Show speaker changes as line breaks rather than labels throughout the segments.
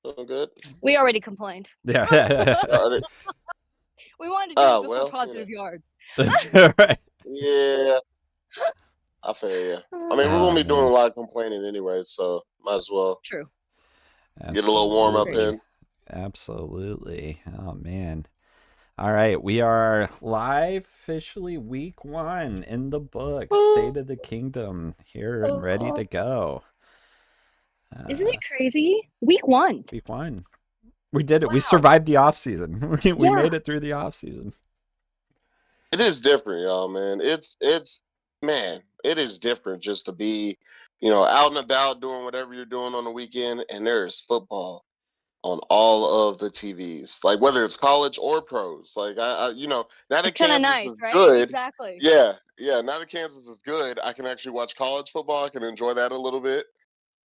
Doing good.
We already complained.
Yeah.
Alright.
We wanted to do it
Oh
before
well,
positive yards.
Right.
yeah, I feel you. I mean, we're
Oh
gonna be doing a
man.
lot of complaining anyway, so might as well
True.
get a little warm up
Very true.
Absolutely.
in.
Absolutely. Oh man. All right, we are live officially week 1 in the book. State of the Kingdom here and ready to go.
Isn't it
Uh,
crazy? Week 1.
week 1. We did it. We
Wow.
survived the off season. We
Yeah.
made it through the off season.
It is different, y'all, man. It's man, it is different just to be, out and about doing whatever you're doing on the weekend, and there's football on all of the TVs, like whether it's college or pros. Like now that
It's kind of
Kansas
nice,
is
right?
good,
Exactly.
yeah, now that Kansas is good, I can actually watch college football. I can enjoy that a little bit.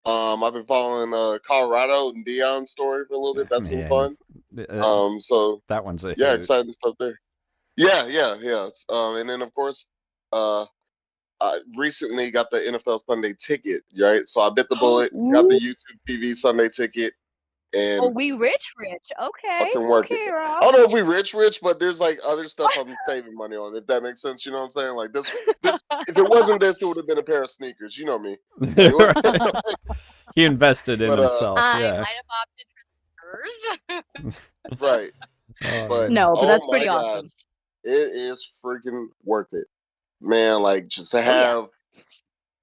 I've been following Colorado and Dion's story for a little bit. That's been
Man,
fun.
uh,
So
that one's a
yeah,
hoot.
exciting stuff there. Yeah, yeah, yeah. And then of course, uh, I recently got the NFL Sunday ticket, right? So I bit the bullet, got the
Ooh.
YouTube TV Sunday ticket,
Oh,
and
we rich. Okay.
fucking work it.
Okay,
I
Rob.
don't know if we rich, but there's like other stuff I'm saving money on, if that makes sense. You know what I'm saying? Like this. If it wasn't this, it would have been a pair of sneakers. You know me. Like,
He invested in
but
himself.
I
Yeah.
might have opted for hers.
right.
Oh
But
man.
No, but
oh
that's
my
pretty
god,
awesome.
it is freaking worth it, man. Like just to
Oh, yeah.
have.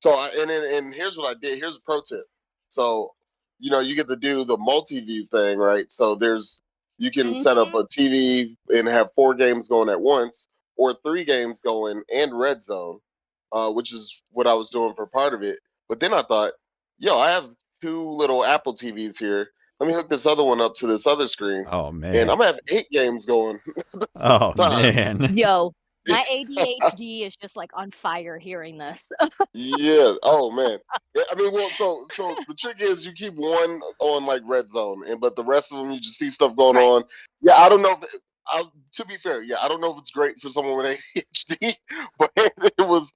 So and here's what I did. Here's a pro tip. So you get to do the multi-view thing, right? So you can set up
Mm-hmm.
a TV and have 4 games going at once, or 3 games going and red zone, which is what I was doing for part of it. But then I thought, yo, I have 2 little Apple TVs here. Let me hook this other one up to this other screen,
Oh
and
man.
I'm gonna have 8 games going at the
Oh
same time.
man.
Yo, my ADHD is just like on fire hearing this.
Yeah. Oh man. Yeah, I mean, well, so the trick is you keep one on like red zone, but the rest of them you just see stuff going
Right.
on. Yeah, I don't know. To be fair, yeah, I don't know if it's great for someone with ADHD, but it was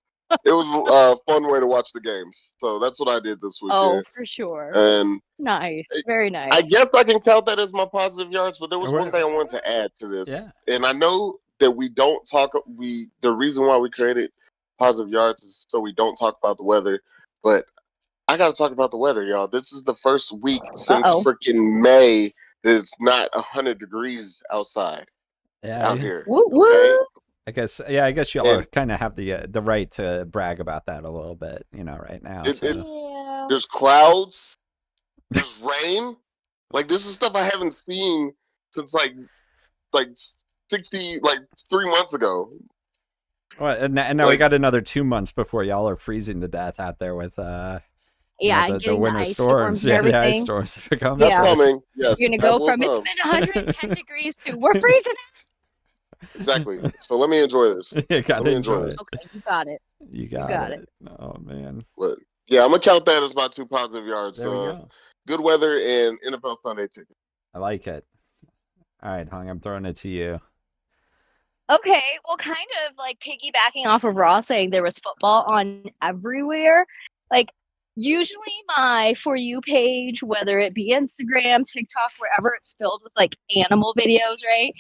a fun way to watch the games. So that's what I did this
Oh,
weekend,
for sure.
and
Nice. Very
I
nice.
guess I can count that as my positive yards. But there was one
We're-
thing I wanted to add to this,
yeah.
and I know that we don't talk. The reason why we created positive yards is so we don't talk about the weather, but I got to talk about the weather, y'all. This is the first week since
Uh-oh.
freaking May that it's not 100 degrees outside out
Yeah.
here.
Woo
Okay,
woo.
I guess y'all
and
kind of have the right to brag about that a little bit, right now.
it
So
Yeah.
there's clouds, there's rain. Like this is stuff I haven't seen since like 60 like 3 months ago.
well, and now we
Like
got another 2 months before y'all are freezing to death out there with
Yeah,
the
getting the
winter
ice
storms.
storms and
Yeah, the ice
everything.
storms are coming.
that's
Yeah.
So
coming. Yes,
You're gonna
that
go
will
from it's
come.
been 110 degrees to we're freezing.
Exactly. So let me enjoy this.
you
Let
gotta
me
enjoy
enjoy this.
it.
Okay, you got it.
You
You
got
got it.
it. Oh man.
But yeah, I'm gonna count that as my 2 positive yards.
There we go.
Good weather and NFL Sunday ticket.
I like it. All right, Hung, I'm throwing it to you.
Okay, well, kind of like piggybacking off of Ross saying there was football on everywhere. Like, usually my For You page, whether it be Instagram, TikTok, wherever, it's filled with like animal videos, right?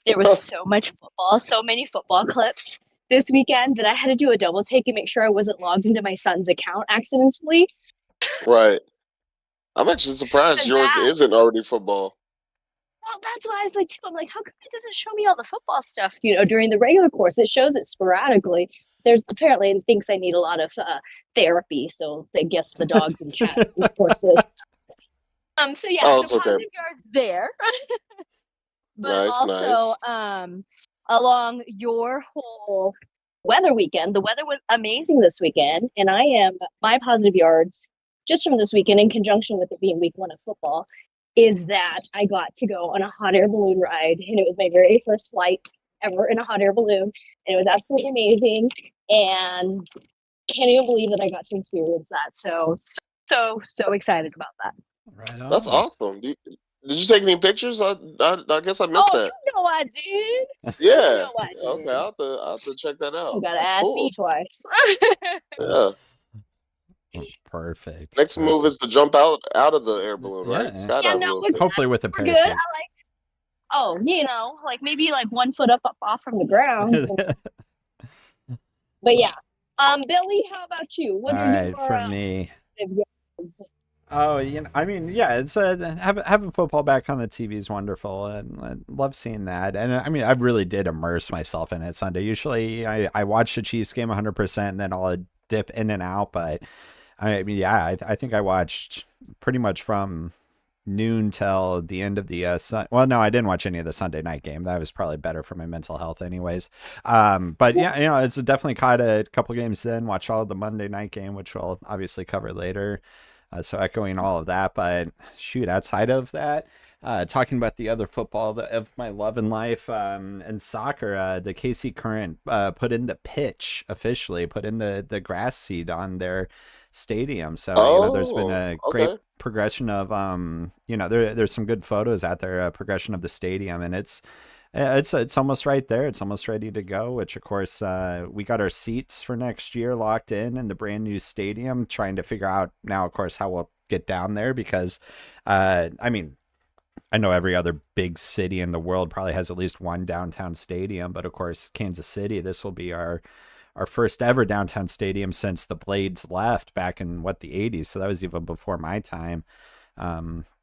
There was so much football, so many football clips this weekend that I had to do a double take and make sure I wasn't logged into my son's account accidentally.
Right. I'm actually surprised
And
yours
that,
isn't already football.
well, that's why I was like, too, I'm like, how come it doesn't show me all the football stuff, during the regular course? It shows it sporadically. There's apparently and thinks I need a lot of therapy, so I guess the dogs and cats and horses. So yeah,
Oh,
so
it's okay.
positive yards there. But
Nice,
also,
nice.
along your whole weather weekend, the weather was amazing this weekend, and my positive yards just from this weekend, in conjunction with it being week 1 of football, is that I got to go on a hot air balloon ride, and it was my very first flight ever in a hot air balloon, and it was absolutely amazing, and can't even believe that I got to experience that. So excited about that.
Right
That's
on.
awesome. Did you take any pictures? I guess I missed
Oh,
that.
you know I did. You
Yeah.
know I
Okay,
did.
I'll have to check that
You
out.
gotta
That's
ask me
cool.
twice.
Yeah.
Perfect.
Next move is to jump out of the air balloon, right?
Yeah.
Skydive
Yeah,
a
no,
little
we're
bit.
good.
Hopefully with a
We're good.
parachute.
Like maybe like 1 foot up off from the ground. But yeah. Billy, how about you? What
All
are
right,
your
for me.
yards?
Oh, I mean, yeah, it's having football back on the TV is wonderful, and I love seeing that. And I mean, I really did immerse myself in it Sunday. Usually, I watch the Chiefs game 100%, and then I'll dip in and out. But I mean, yeah, I think I watched pretty much from noon till the end of the well, no, I didn't watch any of the Sunday night game. That was probably better for my mental health anyways. But yeah, it's definitely caught a couple games then, watch all of the Monday night game, which we'll obviously cover later. So echoing all of that, but shoot, outside of that, talking about the other football of my love in life, and soccer, the KC Current put in the pitch officially, put in the grass seed on their stadium. So there's been a great
Okay.
progression of there's some good photos out there, progression of the stadium, and it's almost right there. It's almost ready to go, which of course we got our seats for next year locked in the brand new stadium, trying to figure out now, of course, how we'll get down there because I mean, I know every other big city in the world probably has at least one downtown stadium, but of course Kansas City, this will be our first ever downtown stadium since the Blades left back in the 80s. So that was even before my time.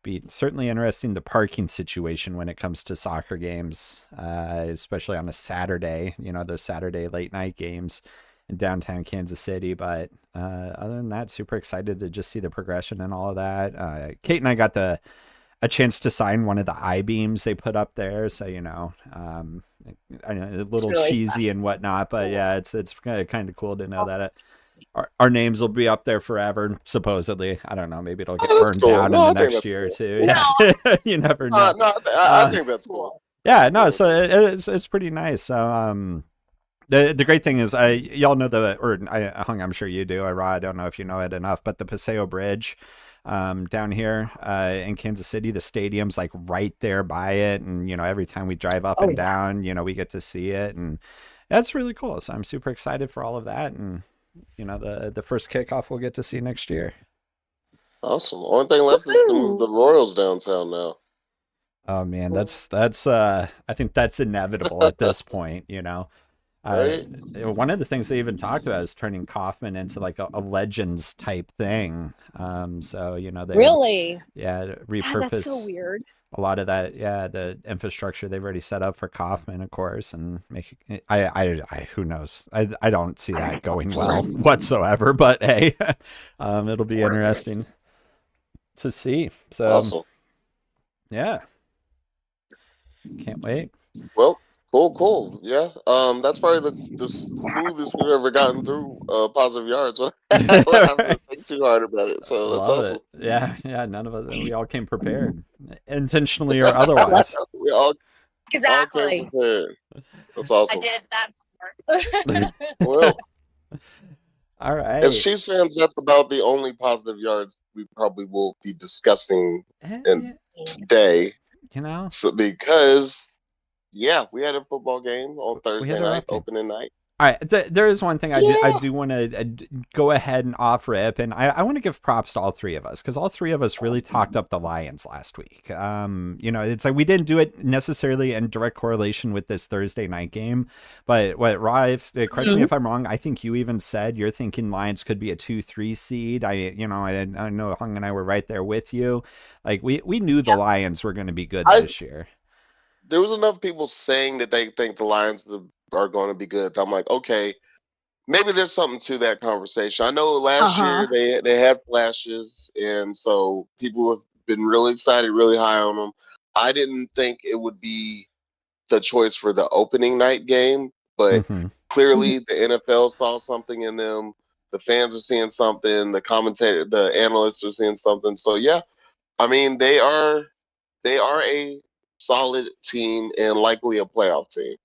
Be certainly interesting, the parking situation when it comes to soccer games, especially on a Saturday, those Saturday late night games in downtown Kansas City. But other than that, super excited to just see the progression and all of that. Kate and I got a chance to sign one of the I-beams they put up there. So, I know a little
really
cheesy
special.
and whatnot, but yeah, it's kind of cool to know that our names will be up there forever, supposedly. I don't know. Maybe it'll get
Oh, that's
burned
cool.
down
No,
in
I
the
think
next
that's
year or
cool.
two.
No,
Yeah, you never know.
No, I think that's cool.
Yeah,
I'm
no.
cool
So
with that.
it's pretty nice. So the great thing is, y'all know I'm sure you do. I don't know if you know it enough, but the Paseo Bridge, down here, in Kansas City, the stadium's like right there by it, and every time we drive up and down, we get to see it, and that's really cool. So I'm super excited for all of that, and the first kickoff we'll get to see next year.
Awesome. Only thing left is to move the Royals downtown now.
Oh man, that's I think that's inevitable at this point.
Right?
One of the things they even talked about is turning Kauffman into like a Legends type thing. So they
really?
yeah,
Yeah, that's so
repurpose
weird.
a lot of that, the infrastructure they've already set up for Kauffman, of course, and make who knows? I don't see that going well whatsoever. But hey, it'll be interesting to see. So
Awesome.
yeah, can't wait.
Well, cool. Yeah. That's probably the smoothest we've ever gotten through positive yards. I don't have to think too hard about it. So that's
Love
awesome.
it. Yeah. None of us. We all came prepared, intentionally or otherwise.
We all came
Exactly.
prepared. That's
I
awesome.
did that part.
Well,
All
as
right.
Chiefs fans, that's about the only positive yards we probably will be discussing in today. So because yeah, we had a football game on Thursday night, opening night.
All right, there is one thing I do want to go ahead and off rip, and I want to give props to all three of us because all three of us really talked up the Lions last week. It's like we didn't do it necessarily in direct correlation with this Thursday night game, but correct me if I'm wrong. I think you even said you're thinking Lions could be a 2-3 seed. I know Hung and I were right there with you. Like we knew the Lions were going to be good this year.
There was enough people saying that they think the Lions are going to be good. I'm like, okay, maybe there's something to that conversation. I know last year they had flashes, and so people have been really excited, really high on them. I didn't think it would be the choice for the opening night game, but clearly the NFL saw something in them. The fans are seeing something. The analysts are seeing something. So yeah, I mean they are a solid team and likely a playoff team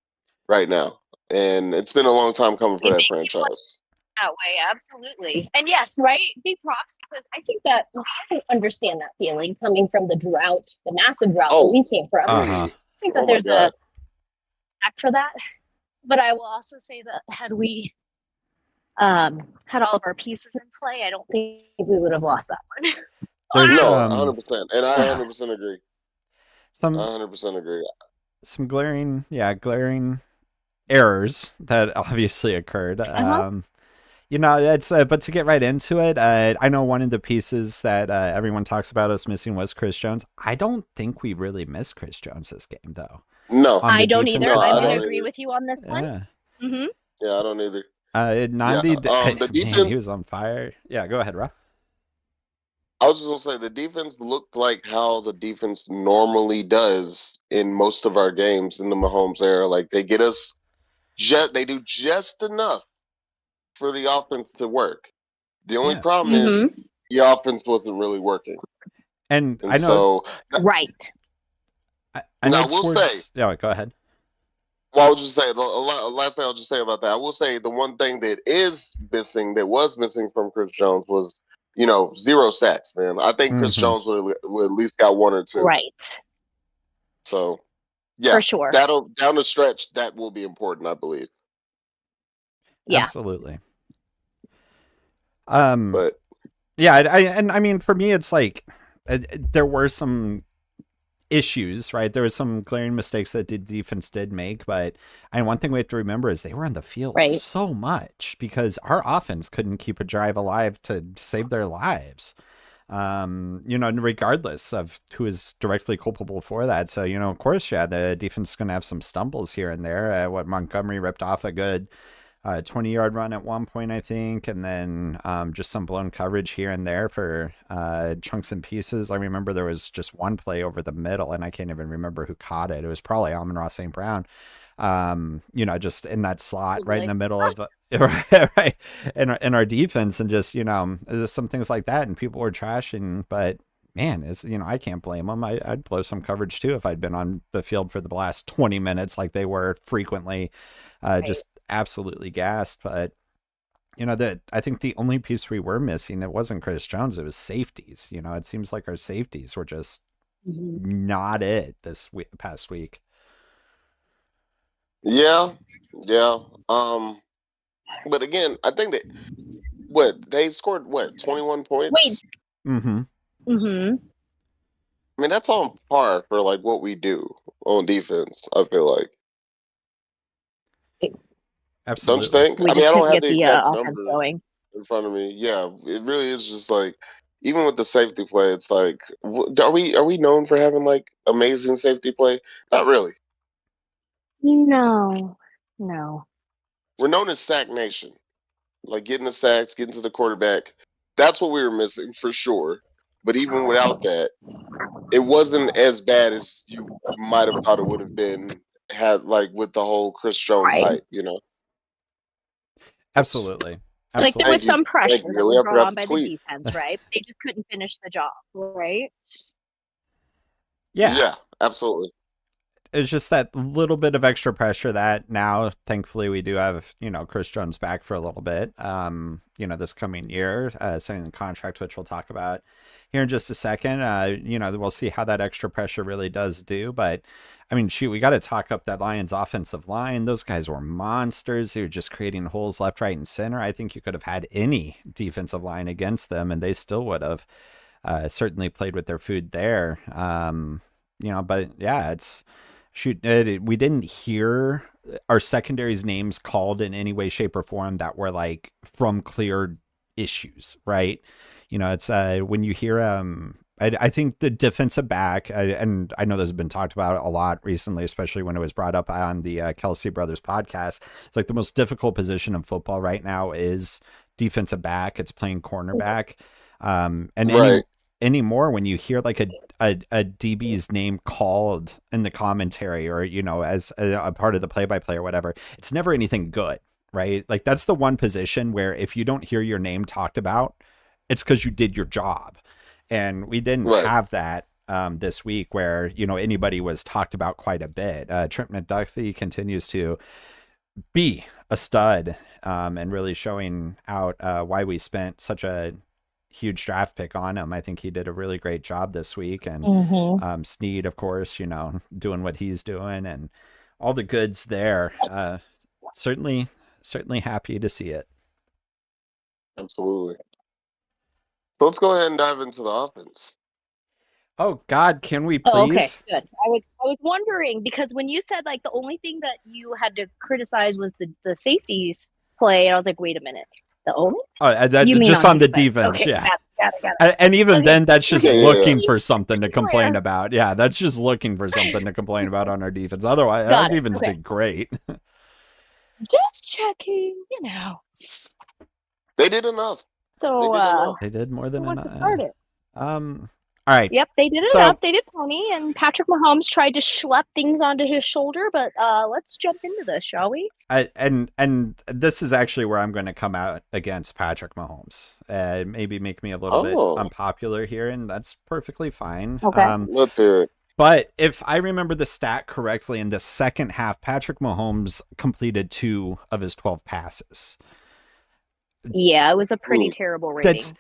right now. And it's been a long time coming for that franchise.
That way, absolutely. And yes, right? Big props because I think that I understand that feeling coming from the drought, the massive drought that we came from. I think that there's a act for that. But I will also say that had we had all of our pieces in play, I don't think we would have lost that one.
There's
No, 100%, and I
yeah,
100% agree. I
some
100% agree.
glaring, glaring errors that obviously occurred.
Uh-huh.
It's but to get right into it, I know one of the pieces that everyone talks about us missing was Chris Jones. I don't think we really missed Chris Jones this game, though.
No,
On the
I don't either.
no,
defensive
I'm
I
going to
don't
side,
agree
either.
with you on this one.
yeah.
Mm-hmm.
Yeah, I don't either. Yeah,
Nandi,
the
man, he
defense.
was on fire. Yeah, go ahead, Rob.
I was just gonna say the defense looked like how the defense normally does in most of our games in the Mahomes era. Like they get us they do just enough for the offense to work. The only
Yeah,
problem is
Mm-hmm.
the offense wasn't really working,
and
and
I know,
so
Right.
I know
now I will say.
towards. Yeah, go ahead.
Well, I was just say last thing I'll just say about that. I will say the one thing that is missing, that was missing from Chris Jones was, 0 sacks. Man, I think Chris
Hmm.
Jones would at least got one or two.
Right.
So yeah,
For sure.
that'll down the stretch that will be important, I believe.
Yeah.
Absolutely. Um,
But
yeah, I mean, for me, it's like there were some issues, right? There was some glaring mistakes that the defense did make, but one thing we have to remember is they were on the field
Right.
so much because our offense couldn't keep a drive alive to save their lives. Regardless of who is directly culpable for that. So, of course, yeah, the defense is going to have some stumbles here and there. What Montgomery ripped off a good 20-yard run at one point, I think, and then just some blown coverage here and there for chunks and pieces. I remember there was just one play over the middle, and I can't even remember who caught it. It was probably Amon-Ra St. Brown. Just in that slot right in the middle of right in our defense, and just there's some things like that, and people were trashing, but man, I can't blame them. I'd blow some coverage too if I'd been on the field for the last 20 minutes like they were frequently, just absolutely gassed. But that I think the only piece we were missing, it wasn't Chris Jones, it was safeties. It seems like our safeties were just not it this past week.
yeah, yeah. But again, I think that they scored 21 points.
Wait.
Mm-hmm.
Mm-hmm.
I mean, that's on par for like what we do on defense. I feel like.
Absolutely.
Don't you think?
We
I
just
mean, I don't
couldn't
have
get
the
the
exact
offense
number
going.
in front of me. Yeah, it really is just like, even with the safety play, it's like, are we known for having like amazing safety play? Not really.
No.
We're known as sack nation, like getting the sacks, getting to the quarterback. That's what we were missing for sure. But even without that, it wasn't as bad as you might have thought it would have been had like with the whole Chris Jones
Right.
hype.
Absolutely.
Like there was
Thank you.
some pressure
Thank you,
that
Lily.
was
I
brought
forgot
on
to
by the
tweet.
defense, right? They just couldn't finish the job, right?
Yeah.
Yeah, absolutely.
It's just that little bit of extra pressure that now, thankfully, we do have, Chris Jones back for a little bit, this coming year, signing the contract, which we'll talk about here in just a second. We'll see how that extra pressure really does do. But, I mean, shoot, we got to talk up that Lions offensive line. Those guys were monsters. They were just creating holes left, right, and center. I think you could have had any defensive line against them, and they still would have certainly played with their food there. But yeah, shoot, we didn't hear our secondary's names called in any way, shape, or form that were like from clear issues, right? It's when you hear I think the defensive back, and I know this has been talked about a lot recently, especially when it was brought up on the Kelsey Brothers podcast. It's like the most difficult position in football right now is defensive back. It's playing cornerback, and
Right.
anymore when you hear like a DB's name called in the commentary, or as a part of the play-by-play or whatever, it's never anything good, right? Like that's the one position where if you don't hear your name talked about, it's because you did your job, and we didn't
Right.
have that this week where anybody was talked about quite a bit. Trent McDuffie continues to be a stud, and really showing out why we spent such a huge draft pick on him. I think he did a really great job this week, and Snead, of course, doing what he's doing, and all the goods there. Certainly happy to see it.
Absolutely. So let's go ahead and dive into the offense.
Oh God, can we
Oh, okay,
please?
good. I was wondering because when you said like the only thing that you had to criticize was the safeties play, and I was like, wait a minute, the only? You mean
Just
on
on the
defense?
defense,
Okay,
yeah.
got it.
And even
Okay,
then, that's just
Yeah, yeah, yeah.
looking for something to complain
clear.
about. Yeah, that's just looking for something to complain about on our defense. Otherwise, our
Got it.
defense
Okay,
did great.
just checking. You know.
They did enough. They
So,
did enough.
They did more
who
than
wants to
enough.
start it?
All right.
Yep, they did enough.
So
They did plenty, and Patrick Mahomes tried to schlep things onto his shoulder. But let's jump into this, shall we?
and this is actually where I'm going to come out against Patrick Mahomes. Maybe make me a little bit
Oh,
unpopular here, and that's perfectly fine.
Okay.
let's hear it.
But if I remember the stat correctly, in the second half, Patrick Mahomes completed 2 of his 12 passes.
Yeah, it was a pretty
Ooh.
terrible rating.
That's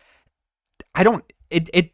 I don't it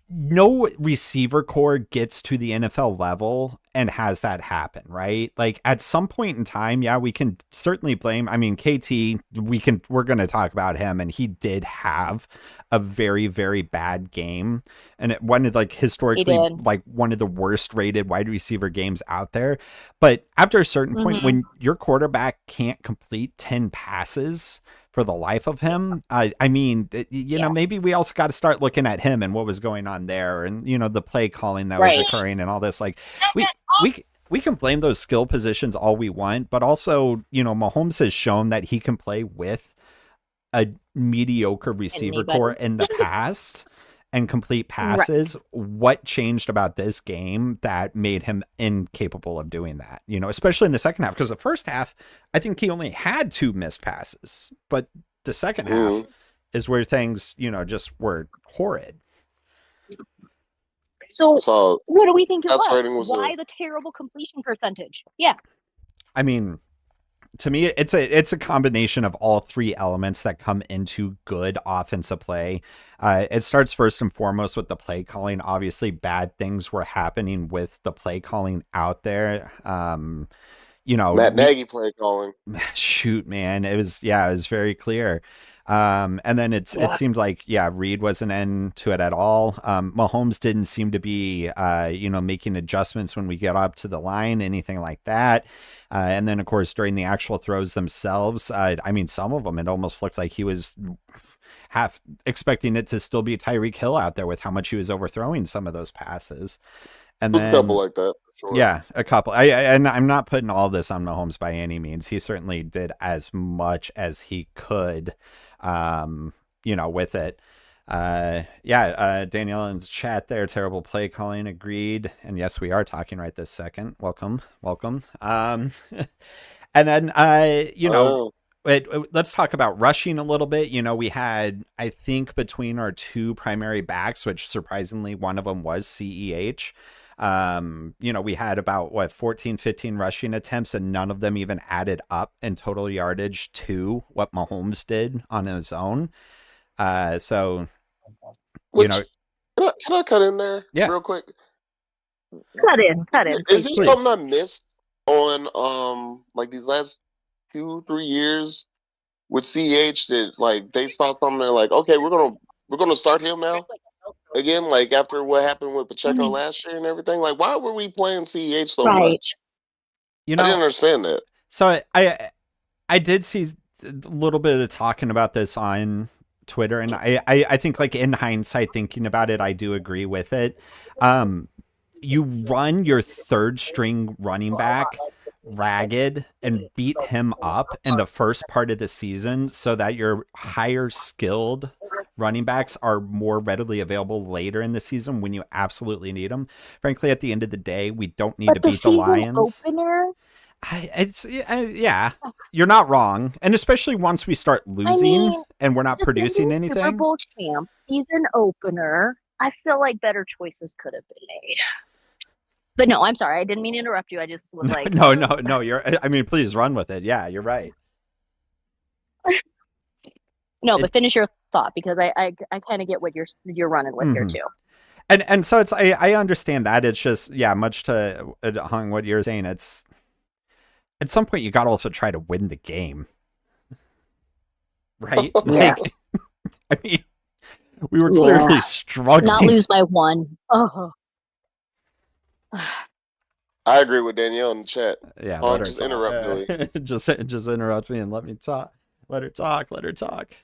no receiver core gets to the NFL level and has that happen, right? Like at some point in time, yeah, we can certainly blame. I mean, KT, we're going to talk about him, and he did have a very, very bad game, and it one of like historically like one of the worst rated wide receiver games out there. But after a certain point, when your quarterback can't complete 10 passes for the life of him, I mean, you know, maybe we also got to start looking at him and what was going on there, and you know, the play calling that was occurring and all this. Like, we can blame those skill positions all we want, but also, you know, Mahomes has shown that he can play with a mediocre receiver core in the past and complete passes. What changed about this game that made him incapable of doing that? You know, especially in the second half, because the first half, I think he only had 2 missed passes, but the second half is where things, you know, just were horrid.
So what do we think it
was?
Why the terrible completion percentage? Yeah.
I mean, to me, it's a combination of all 3 elements that come into good offensive play. It starts first and foremost with the play calling. Obviously, bad things were happening with the play calling out there. You know,
Matt Nagy play calling.
Shoot, man, it was very clear. And then it seemed like, Reed wasn't into it at all. Mahomes didn't seem to be, you know, making adjustments when we get up to the line, anything like that. And then, of course, during the actual throws themselves, I mean, some of them, it almost looked like he was half expecting it to still be Tyreek Hill out there with how much he was overthrowing some of those passes. And then
a couple like that. Sure.
Yeah, a couple. And I'm not putting all this on Mahomes by any means. He certainly did as much as he could, you know, with it. Danielle in the chat there, terrible play calling, agreed. And yes, we are talking right this second. Welcome. And then, you know, let's talk about rushing a little bit. You know, we had, I think, between our 2 primary backs, which surprisingly one of them was CEH. You know, we had about 14, 15 rushing attempts, and none of them even added up in total yardage to what Mahomes did on his own. So, you know,
can I cut in there real quick?
Cut in.
Is there something I missed on like these last 2-3 years with CH that like they saw something, they're like, okay, we're gonna start him now again, like after what happened with Pacheco last year and everything? Like, why were we playing CH so much?
You know,
I didn't understand that.
So I did see a little bit of talking about this on Twitter, and I think, like, in hindsight, thinking about it, I do agree with it. You run your 3rd string running back ragged and beat him up in the first part of the season so that your higher skilled running backs are more readily available later in the season when you absolutely need them. Frankly, at the end of the day, we don't need to beat the Lions. You're not wrong, and especially once we start losing and we're not producing anything.
Super Bowl champ season opener. I feel like better choices could have been made. But no, I'm sorry. I didn't mean to interrupt you. I just was like,
no. I mean, please run with it. Yeah, you're right.
No, but finish your thought, because I kind of get what you're running with here too.
And so it's I understand that. It's just much to hung what you're saying. It's at some point you got to also try to win the game, right? I mean, we were clearly struggling.
Not lose by one. Oh.
I agree with Danielle in the chat.
Yeah,
Oh,
let her
just
talk.
interrupt Billy.
just interrupt me and let me talk. Let her talk. Let her talk.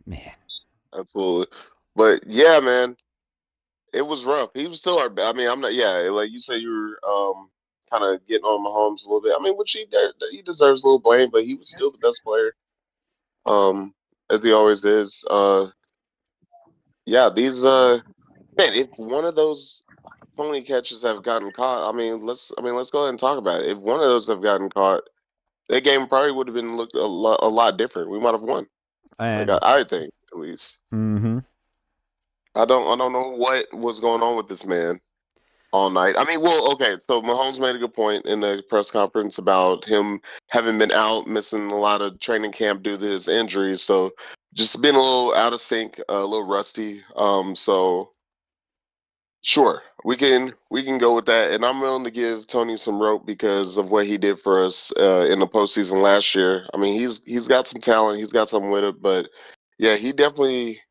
Man.
Absolutely. But yeah, man, it was rough. He was still our. I mean, I'm not. Yeah, like you said, you were kind of getting on Mahomes a little bit. I mean, which he deserves a little blame, but he was still the best player, as he always is. Yeah, these man, if one of those Tony catches have gotten caught, let's go ahead and talk about it. If one of those have gotten caught, that game probably would have been looked a lot different. We might have won.
And
Like I think at least.
mm-hmm.
I don't know what was going on with this man all night. I mean, well, okay, so Mahomes made a good point in the press conference about him having been out, missing a lot of training camp due to his injuries. So just being a little out of sync, a little rusty. So sure, we can go with that, and I'm willing to give Tony some rope because of what he did for us in the postseason last year. I mean, he's got some talent, he's got something with it, but yeah, he definitely.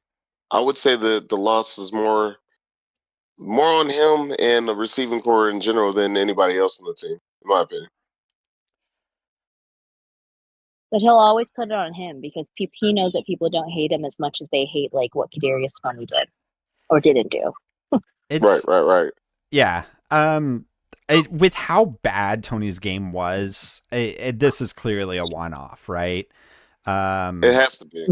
I would say that the loss was more on him and the receiving core in general than anybody else on the team, in my opinion.
But he'll always put it on him because he knows that people don't hate him as much as they hate like what Kadarius Toney did or didn't do.
Right.
Yeah. With how bad Tony's game was, this is clearly a one-off, right?
It has to be.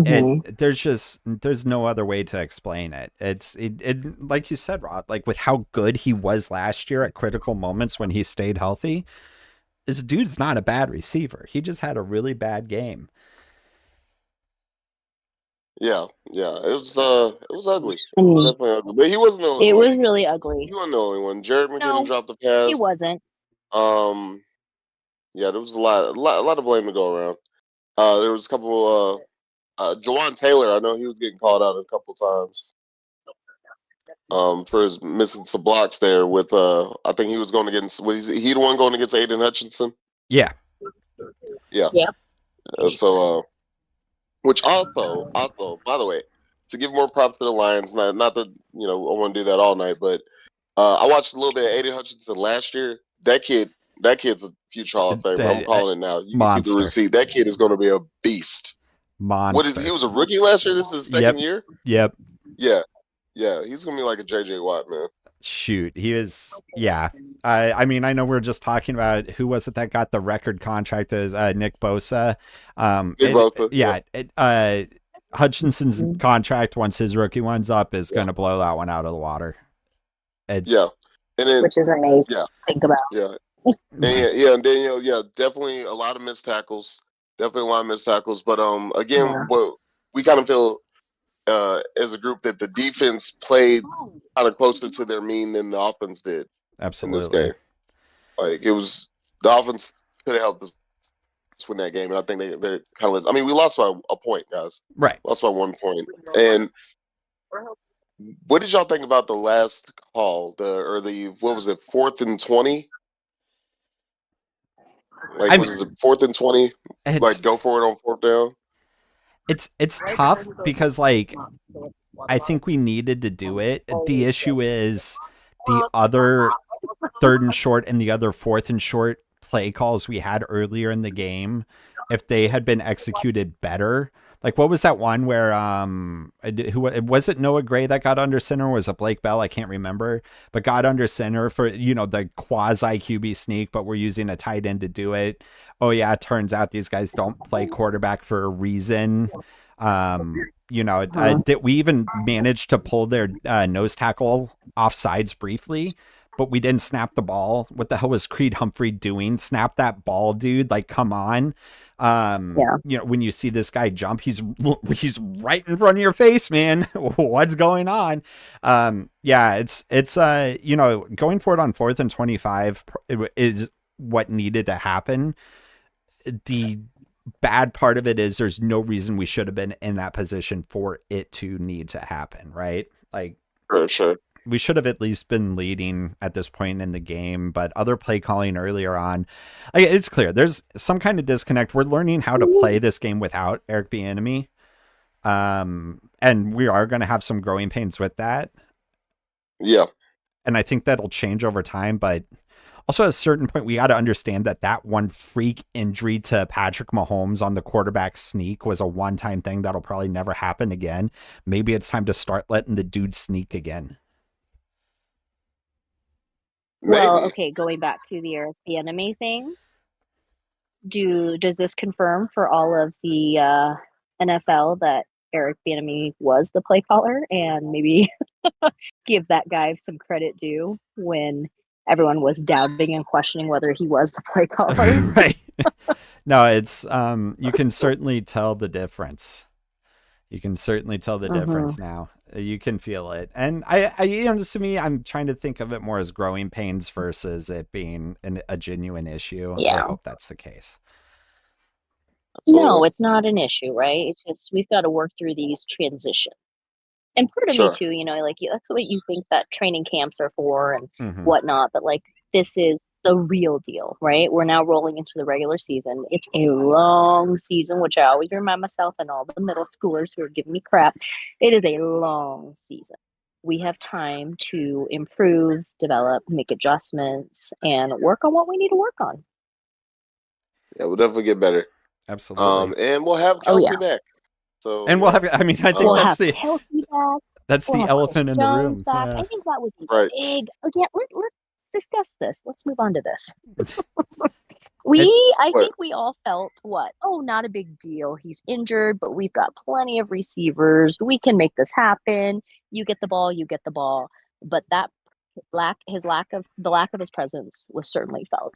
There's no other way to explain it. It like you said, Rod, like with how good he was last year at critical moments when he stayed healthy, this dude's not a bad receiver. He just had a really bad game.
Yeah. It was ugly. It was definitely ugly. But he wasn't the only one.
It was really ugly.
He wasn't the only one. Jared McKinnon dropped the pass.
He wasn't.
Yeah, there was a lot of blame to go around. There was a couple. Jawan Taylor, I know he was getting called out a couple times. For his missing some blocks there with I think he was going against. Was he the one going against Aiden Hutchinson?
Yeah.
So, which also, by the way, to give more props to the Lions, not that I want to do that all night, but I watched a little bit of Aiden Hutchinson last year. That kid's a future Hall of Famer. I'm calling it now. You can keep the receipt. That kid is going to be a beast.
Monster.
He was a rookie last year. This is his second year.
Yep.
Yeah. He's gonna be like a JJ Watt, man.
Shoot, he was. Yeah. I mean, I know we're just talking about who was it that got the record contract as Nick Bosa.
Nick Bosa.
Yeah. Hutchinson's contract once his rookie one's up is going to blow that one out of the water.
And then,
which is amazing.
Yeah.
To think about.
Yeah. And Danielle, definitely a lot of missed tackles. Definitely a lot of missed tackles. But again, what we kind of feel as a group that the defense played kind of closer to their mean than the offense did.
Absolutely.
In this game. Like it was the offense could have helped us win that game, and I think they're kind of. I mean, we lost by a point, guys.
Right.
Lost by 1 point. And what did y'all think about the last call? What was it? 4th and 20. Like, was it 4th and 20? Like, go for it on 4th down.
It's tough because, like, I think we needed to do it. The issue is the other 3rd and short and the other 4th and short play calls we had earlier in the game. If they had been executed better, like what was that one where who was it? Noah Gray that got under center, or was it Blake Bell? I can't remember, but got under center for the quasi QB sneak, but we're using a tight end to do it. Oh yeah, it turns out these guys don't play quarterback for a reason. That we even managed to pull their nose tackle off sides briefly, but we didn't snap the ball. What the hell was Creed Humphrey doing? Snap that ball, dude. Like, come on. When you see this guy jump, he's right in front of your face, man. What's going on? It's going for it on 4th and 25 is what needed to happen. The bad part of it is there's no reason we should have been in that position for it to need to happen, right? Like,
for sure.
we should have at least been leading at this point in the game, but other play calling earlier on, it's clear there's some kind of disconnect. We're learning how to play this game without Eric Bieniemy. And we are going to have some growing pains with that.
Yeah.
And I think that'll change over time, but also at a certain point, we got to understand that one freak injury to Patrick Mahomes on the quarterback sneak was a one-time thing that'll probably never happen again. Maybe it's time to start letting the dude sneak again.
Well, okay, going back to the Eric Bieniemy thing, does this confirm for all of the NFL that Eric Bieniemy was the play caller, and maybe give that guy some credit due when everyone was doubting and questioning whether he was the play caller?
Right. No, it's you can certainly tell the difference. You can certainly tell the difference now. You can feel it. And to me, I'm trying to think of it more as growing pains versus it being a genuine issue.
Yeah.
I hope that's the case.
No, it's not an issue, right? It's just we've got to work through these transitions. And part of me too, like that's what you think that training camps are for and whatnot. But like, this is the real deal, right? We're now rolling into the regular season. It's a long season, which I always remind myself and all the middle schoolers who are giving me crap. It is a long season. We have time to improve, develop, make adjustments, and work on what we need to work on.
Yeah, we'll definitely get better.
Absolutely.
And we'll have Kelsey back. So,
and we'll have, I think that's the elephant in the room.
Back. Yeah. I think that was big. Okay, let's discuss this. Let's move on to this. I think we all felt not a big deal. He's injured, but we've got plenty of receivers. We can make this happen. You get the ball. But that lack of his presence was certainly felt.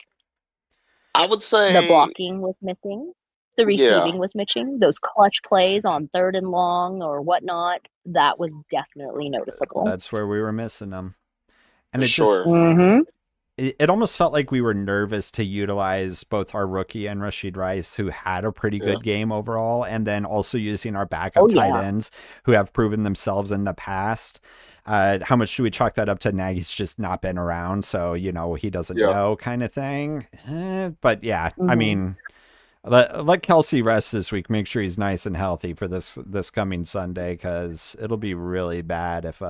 I would say
the blocking was missing. The receiving was missing. Those clutch plays on 3rd and long or whatnot, that was definitely noticeable.
That's where we were missing them. And it it almost felt like we were nervous to utilize both our rookie and Rashid Rice, who had a pretty good game overall, and then also using our backup tight ends who have proven themselves in the past. How much do we chalk that up to Nagy's just not been around, so he doesn't know kind of thing? But I mean, let Kelsey rest this week. Make sure he's nice and healthy for this coming Sunday, because it'll be really bad if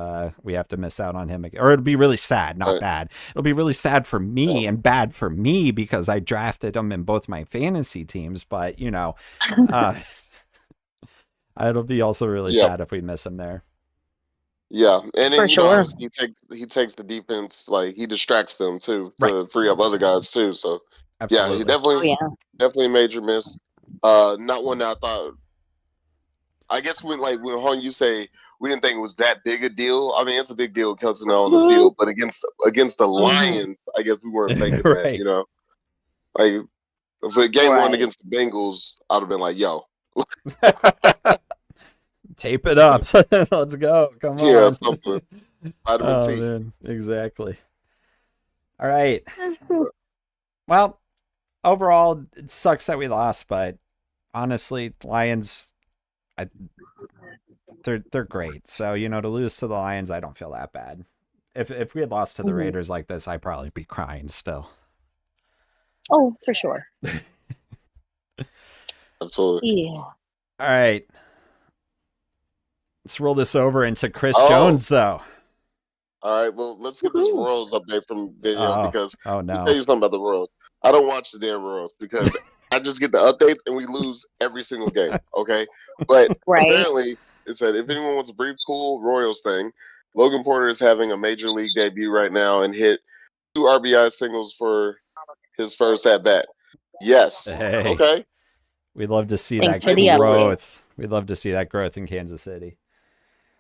we have to miss out on him again. Or it'll be really sad, not bad. It'll be really sad for me and bad for me because I drafted him in both my fantasy teams. But it'll be also really sad if we miss him there.
Yeah, and then he takes the defense, like he distracts them too to free up other guys too. So.
Absolutely.
Yeah, he definitely a major miss. Not one that I thought. I guess when you say we didn't think it was that big a deal. I mean, it's a big deal, Kelsey on the field, but against the Lions, I guess we weren't thinking that. Like if a game won against the Bengals, I'd have been like, "Yo,
tape it up, let's go, come on."
Yeah, something.
Man, exactly. All right. Well. Overall, it sucks that we lost, but honestly, Lions, they're great. So to lose to the Lions, I don't feel that bad. If we had lost to the Raiders like this, I'd probably be crying still.
Oh, for sure.
Absolutely.
Yeah.
All right, let's roll this over into Chris Jones, though.
All right, well, let's get this Royals update from Danielle because
let me
tell you something about the Royals. I don't watch the damn Royals because I just get the updates and we lose every single game, okay? But apparently it said if anyone wants a brief, cool Royals thing, Logan Porter is having a major league debut right now and hit 2 RBI singles for his first at-bat. Yes.
Hey.
Okay.
We'd love to see that growth. We'd love to see that growth in Kansas City.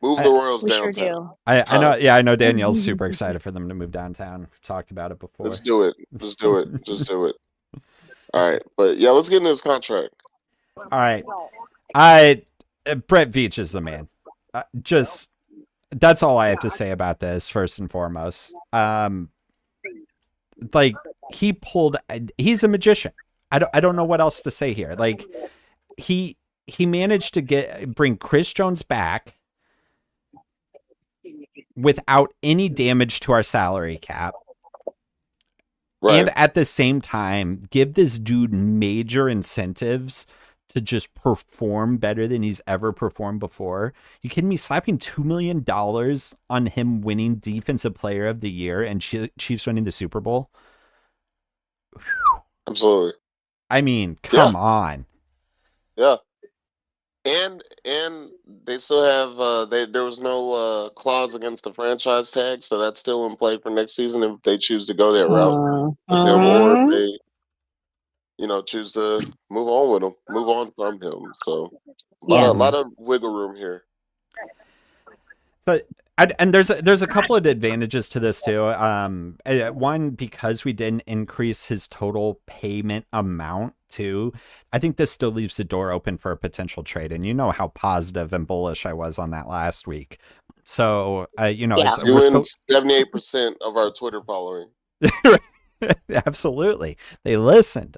Move the Royals
Sure
downtown.
do.
I know. Yeah, I know Danielle's super excited for them to move downtown. We've talked about it before.
Let's do it. Just do it. All right, but let's get into his contract.
All right, Brett Veach is the man. That's all I have to say about this. First and foremost, he's a magician. I don't know what else to say here. Like he managed to bring Chris Jones back. without any damage to our salary cap.
Right.
And at the same time, give this dude major incentives to just perform better than he's ever performed before. You kidding me? Slapping $2 million on him winning Defensive Player of the Year and Chiefs winning the Super Bowl?
Absolutely.
I mean, come on.
Yeah. And they still have there was no clause against the franchise tag, so that's still in play for next season if they choose to go that route with him, or if they choose to move on from him. So a lot of wiggle room here.
So and there's a couple of advantages to this too. One, because we didn't increase his total payment amount too, I think this still leaves the door open for a potential trade. And you know how positive and bullish I was on that last week. So
we're still 78% of our Twitter following.
Absolutely, they listened.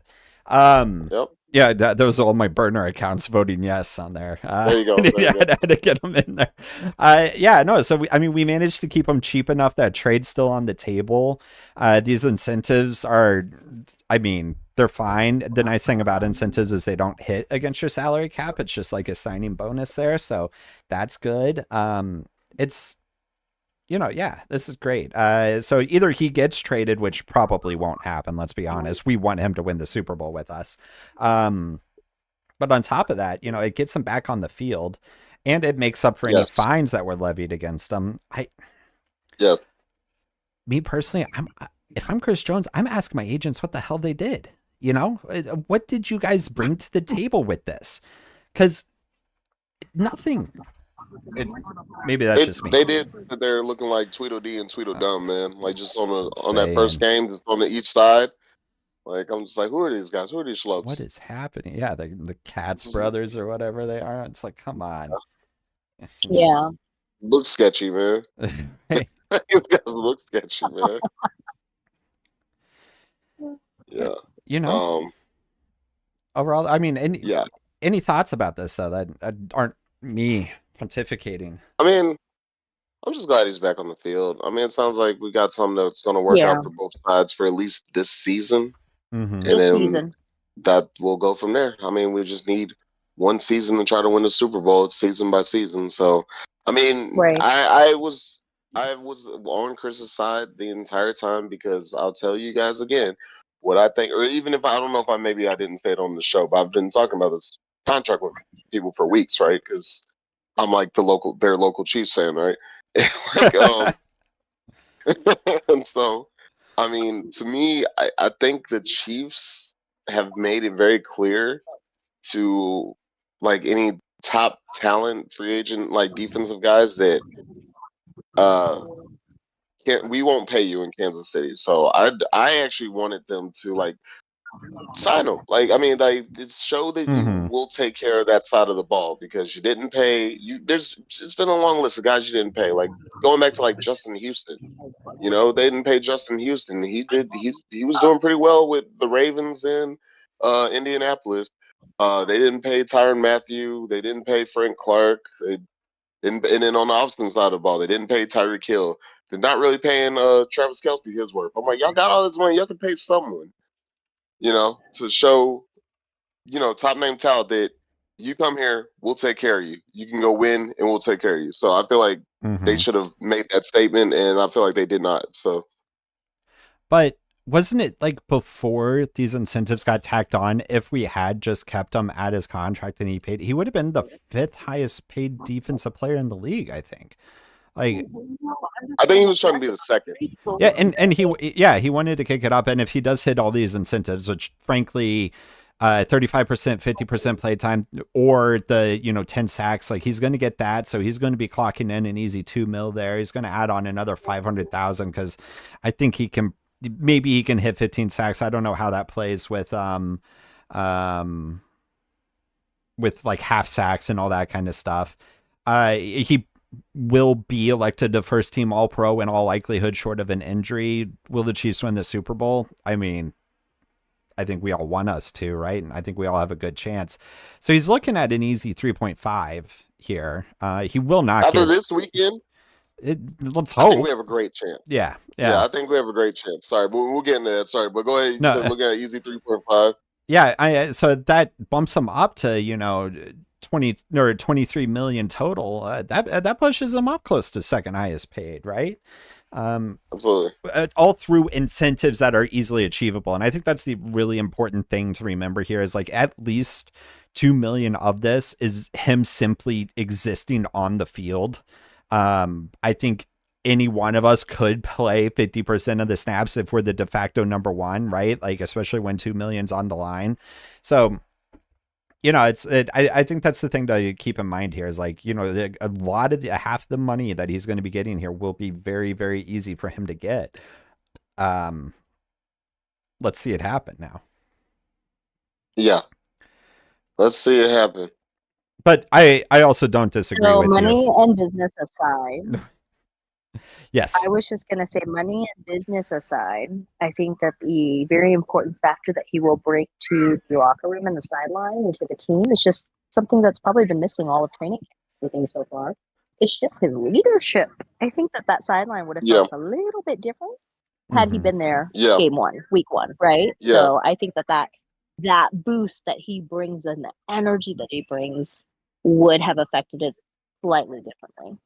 Yep.
Yeah, those are all my burner accounts voting yes on there.
There you go.
I had to get them in there. So we managed to keep them cheap enough that trade's still on the table. These incentives are, they're fine. The nice thing about incentives is they don't hit against your salary cap. It's just like a signing bonus there. So that's good. It's, this is great. So either he gets traded, which probably won't happen. Let's be honest. We want him to win the Super Bowl with us. But on top of that, it gets him back on the field, and it makes up for any fines that were levied against him. Me personally, if I'm Chris Jones, I'm asking my agents what the hell they did. What did you guys bring to the table with this? Because nothing. Maybe that's just me.
They did. They're looking like Tweedledee and Tweedledum, man. Like just on that first game, just on each side. Like I'm just like, who are these guys? Who are these schlubs?
What is happening? Yeah, the Katz brothers or whatever they are. It's like, come on.
Yeah.
Looks sketchy, man. These guys look sketchy, man. Yeah.
Overall, any thoughts about this though that aren't me pontificating?
I'm just glad he's back on the field. It sounds like we got something that's going to work out for both sides for at least this season.
Mm-hmm.
And then that will go from there. We just need one season to try to win the Super Bowl. It's season by season. So,
right.
I was on Chris's side the entire time because I'll tell you guys again what I think, or even if I don't know if I didn't say it on the show, but I've been talking about this contract with people for weeks, right? Because I'm like their local Chiefs fan, right? And so, to me, I think the Chiefs have made it very clear to like any top talent free agent, like defensive guys that we won't pay you in Kansas City. So I actually wanted them to like sign them. It's show that you will take care of that side of the ball because you didn't pay. It's been a long list of guys you didn't pay. Like going back to like Justin Houston, they didn't pay Justin Houston. He was doing pretty well with the Ravens in Indianapolis. They didn't pay Tyrann Mathieu. They didn't pay Frank Clark. And then on the opposite side of the ball, they didn't pay Tyreek Hill. They're not really paying Travis Kelce his worth. I'm like, y'all got all this money. Y'all can pay someone. To show, top name talent that you come here, we'll take care of you. You can go win and we'll take care of you. So I feel like they should have made that statement, and I feel like they did not. So,
but wasn't it like before these incentives got tacked on, if we had just kept him at his contract and he would have been the 5th highest paid defensive player in the league, I think. Like,
I think he was trying to be the second.
Yeah, and he wanted to kick it up, and if he does hit all these incentives, which frankly, 35%, 50% play time, or the 10 sacks, like he's going to get that, so he's going to be clocking in an easy $2 million there. He's going to add on another 500,000 because I think he can hit 15 sacks. I don't know how that plays with like half sacks and all that kind of stuff. He will be elected to first team All-Pro in all likelihood, short of an injury. Will the Chiefs win the Super Bowl? I think we all want us to, right? And I think we all have a good chance. So he's looking at an easy 3.5 here. He will not
after this weekend.
Let's
I think
hope.
we have a great chance.
Yeah.
Yeah, I think we have a great chance. Sorry, but we'll get into that. Sorry, but go ahead. You said
No.
looking at easy 3.5.
Yeah. So that bumps him up to 20 or 23 million total. That pushes him up close to second highest paid, right?
Absolutely.
All through incentives that are easily achievable, and I think that's the really important thing to remember here is like at least 2 million of this is him simply existing on the field. I think any one of us could play 50% of the snaps if we're the de facto number one, right? Like, especially when 2 million's on the line. So, I think that's the thing to keep in mind here is like, a lot of half the money that he's going to be getting here will be very, very easy for him to get. Let's see it happen now.
Yeah. Let's see it happen.
But I also don't disagree with
money
you.
and business aside.
Yes.
I was just going to say, money and business aside, I think that the very important factor that he will bring to the locker room and the sideline and to the team is just something that's probably been missing all of training camp, everything so far. It's just his leadership. I think that sideline would have felt a little bit different had he been there game one, week one, right?
Yeah.
So I think that boost that he brings and the energy that he brings would have affected it slightly differently.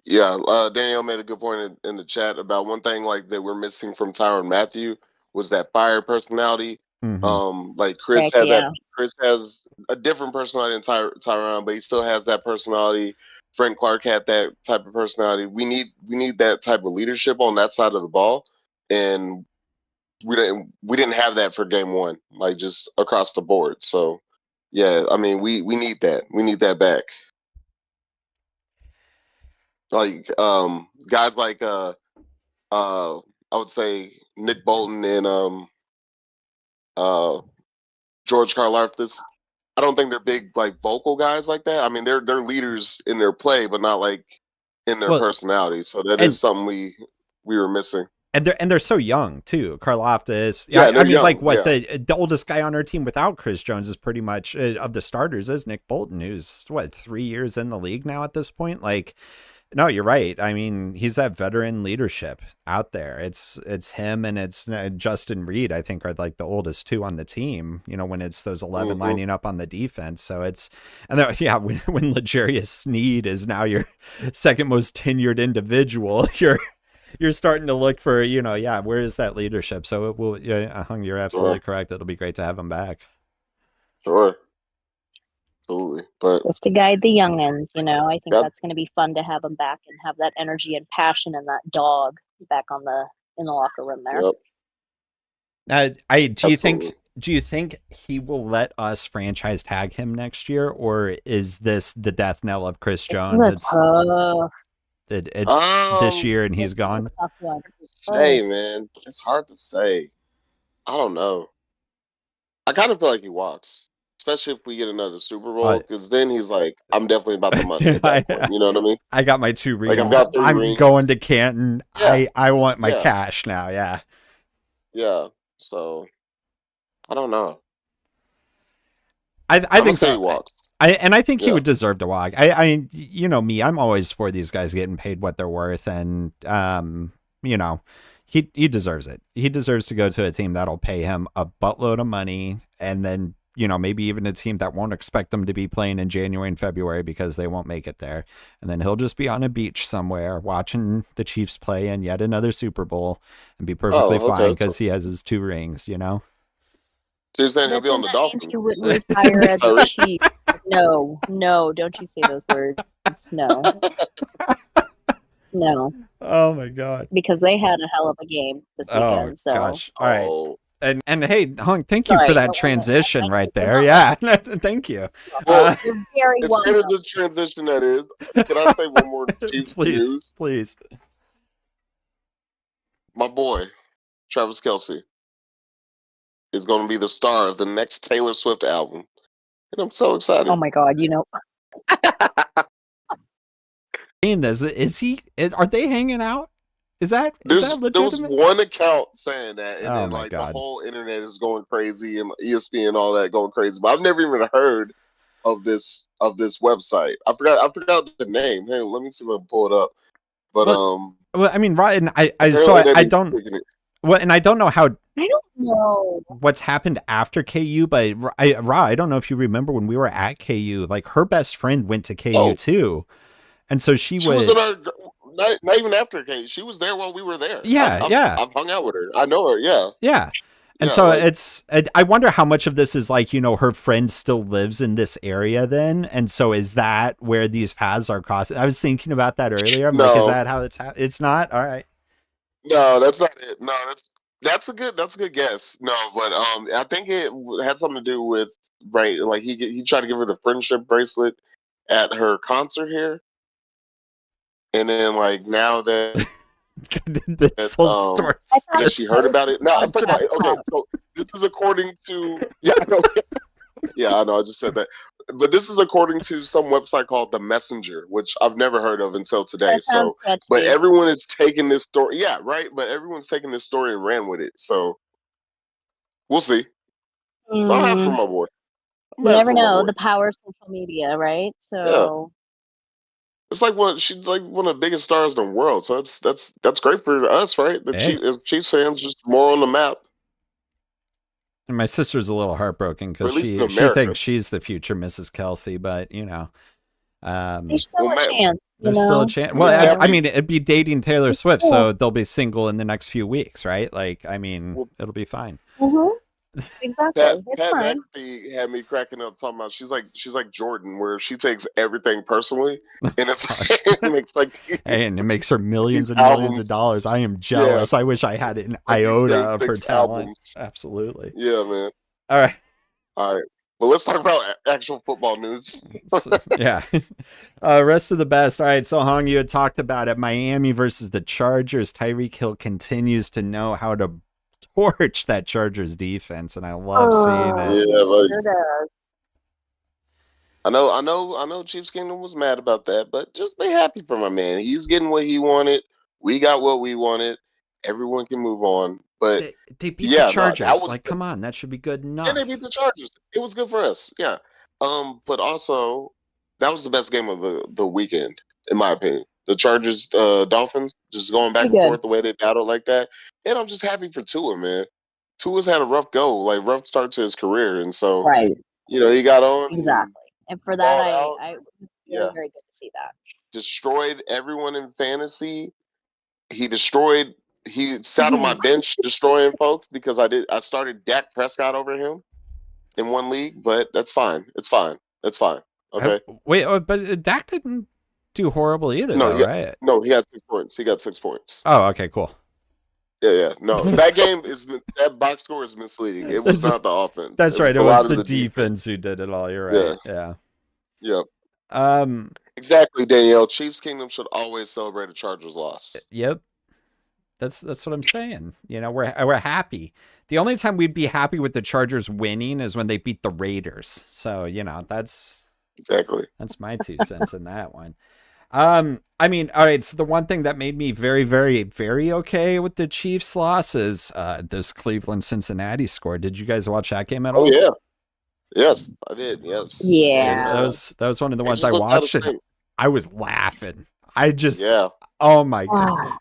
Yeah, Danielle made a good point in the chat about one thing like that we're missing from Tyrann Mathieu was that fire personality. Like Chris has that. Chris has a different personality than Tyrann, but he still has that personality. Frank Clark had that type of personality. We need that type of leadership on that side of the ball, and we didn't have that for game one, like just across the board. So yeah, I mean we need that. We need that back. Like guys like I would say Nick Bolton and George Karlaftis. I don't think they're big like vocal guys like that. I mean they're leaders in their play, but not like in their personality. So that is something we were missing.
And they're so young too. Karlaftis.
Yeah, I mean,
young, like what the oldest guy on our team without Chris Jones is pretty much of the starters is Nick Bolton, who's 3 years in the league now at this point. Like, no, you're right. I mean, he's that veteran leadership out there. It's him and it's Justin Reed, I think, are like the oldest two on the team, when it's those 11 lining up on the defense. So when L'Jarius Sneed is now your second most tenured individual, you're starting to look for, where is that leadership? So it will, Hung, you're absolutely correct. It'll be great to have him back.
Sure. Absolutely. But
just to guide the youngins, I think that's going to be fun to have them back and have that energy and passion and that dog back in the locker room there.
Do you think he will let us franchise tag him next year, or is this the death knell of Chris Jones? It's this year and he's gone.
Hey man, it's hard to say. I don't know. I kind of feel like he walks. Especially if we get another Super Bowl, because then he's like, I'm definitely about the money at that point. You know what I mean?
I got my 2 rings.
Like,
I'm going to Canton. Yeah. I want my cash now. Yeah.
Yeah. So, I don't know.
I think so.
He walks.
I think he would deserve to walk. I me, I'm always for these guys getting paid what they're worth, and he deserves it. He deserves to go to a team that'll pay him a buttload of money, and then maybe even a team that won't expect him to be playing in January and February because they won't make it there. And then he'll just be on a beach somewhere watching the Chiefs play in yet another Super Bowl and be perfectly fine because he has his 2 rings,
So you're saying he'll be on the Dolphins?
You wouldn't retire as a Chief. No, don't you say those words. No. No.
Oh my God.
Because they had a hell of a game this weekend. So.
Gosh. All right. And hey, Hung, thank you for that transition right there. Yeah, thank you.
Well, you're very welcome. As good as the transition that is, can I say one more Chiefs news?
Please.
My boy, Travis Kelce, is going to be the star of the next Taylor Swift album. And I'm so excited.
Oh my God,
Are they hanging out? Is that legitimate?
There was one account saying that, and then the whole internet is going crazy, and ESPN and all that going crazy. But I've never even heard of this website. I forgot the name. Hey, let me see if I can pull it up. But
Well, I mean, right, and I
apparently they've
I
been
don't
kicking it.
well, and I don't know how
I don't know.
what's happened after KU, but I don't know if you remember when we were at KU, like her best friend went to KU
Oh,
too, and so she
she was in
would,
our not even after Kate. She was there while we were there.
yeah, yeah,
I've hung out with her. I know her. Yeah,
yeah. And
yeah.
so
Like
I wonder how much of this is like, her friend still lives in this area then. And so is that where these paths are crossing? I was thinking about that earlier. I'm like, is
no,
that how it's not? All right.
no, that's not it. No, that's a good guess. No, but I think it had something to do with right. Like he tried to give her the friendship bracelet at her concert here, and then like now that
This whole story.
I thought
that she heard about it. No, I'm talking about okay. So this is according to yeah, I know, yeah, I know. I just said that, but this is according to some website called The Messenger, which I've never heard of until today.
That sounds
So, but
sketchy.
everyone is taking this story. Yeah, right. But everyone's taking this story and ran with it. So we'll see. I'm happy for my boy. I'm
You
happy
never
for my
know
boy.
the power of social media, right?
Yeah,
So
it's like she's like one of the biggest stars in the world. So that's great for us, right? The
Hey.
As Chiefs fans, just more on the map.
And my sister's a little heartbroken
Or
because
at least in
she
America.
thinks she's the future Mrs. Kelsey, but
there's still
Well,
a chance.
there's still a chance. Well,
Yeah,
I mean, it'd be dating Taylor Swift,
cool.
so they'll be single in the next few weeks, right? Like, I mean,
Well,
it'll be fine.
Exactly.
Pat
It's fine.
McAfee had me cracking up talking about she's like Jordan, where she takes everything personally, and it's it makes like
And it makes her millions
these
and millions
albums.
of dollars. I am jealous. I wish I had an
Like these
iota
big
of her
six
talent.
albums.
Absolutely.
Yeah, man.
All right.
All right. Well, let's talk about actual football news.
Yeah. Rest of the best. All right. So, Hong, you had talked about it. Miami versus the Chargers. Tyreek Hill continues to know how to torch that Chargers defense, and I love seeing it.
Yeah, like,
Sure does.
I know. Chiefs Kingdom was mad about that, but just be happy for my man. He's getting what he wanted. We got what we wanted. Everyone can move on. But
They beat
yeah,
the Chargers.
that was
Like, come on, that should be good enough.
and they beat the Chargers. It was good for us. Yeah. But also that was the best game of the weekend, in my opinion. The Chargers, Dolphins, just going back and forth the way they battled like that. And I'm just happy for Tua, man. Tua's had a rough go, like rough start to his career, and so
Right.
he got on
Exactly. And for that,
balled out.
I
Yeah.
very good to see that.
Destroyed everyone in fantasy. He sat on my bench destroying folks because I started Dak Prescott over him in one league, but that's fine. It's fine. Okay.
Wait, but Dak didn't do horrible either,
No,
though, right?
No, he got 6 points. He got 6 points.
Oh, okay, cool.
Yeah. No, that that box score is misleading. It was not the offense.
That's right. It
a
was
lot of
the defense who did it all. You're right. Yeah.
Yep.
Um.
Exactly, Danielle. Chiefs Kingdom should always celebrate a Chargers loss.
Yep. That's what I'm saying. We're happy. The only time we'd be happy with the Chargers winning is when they beat the Raiders. So that's my 2 cents in that one. I mean, all right. So the one thing that made me very, very, very okay with the Chiefs loss is this Cleveland Cincinnati score. Did you guys watch that game at all?
Oh yeah. Yes, I did. Yes.
Yeah.
That was one of the ones I watched, and I was laughing. Oh my God.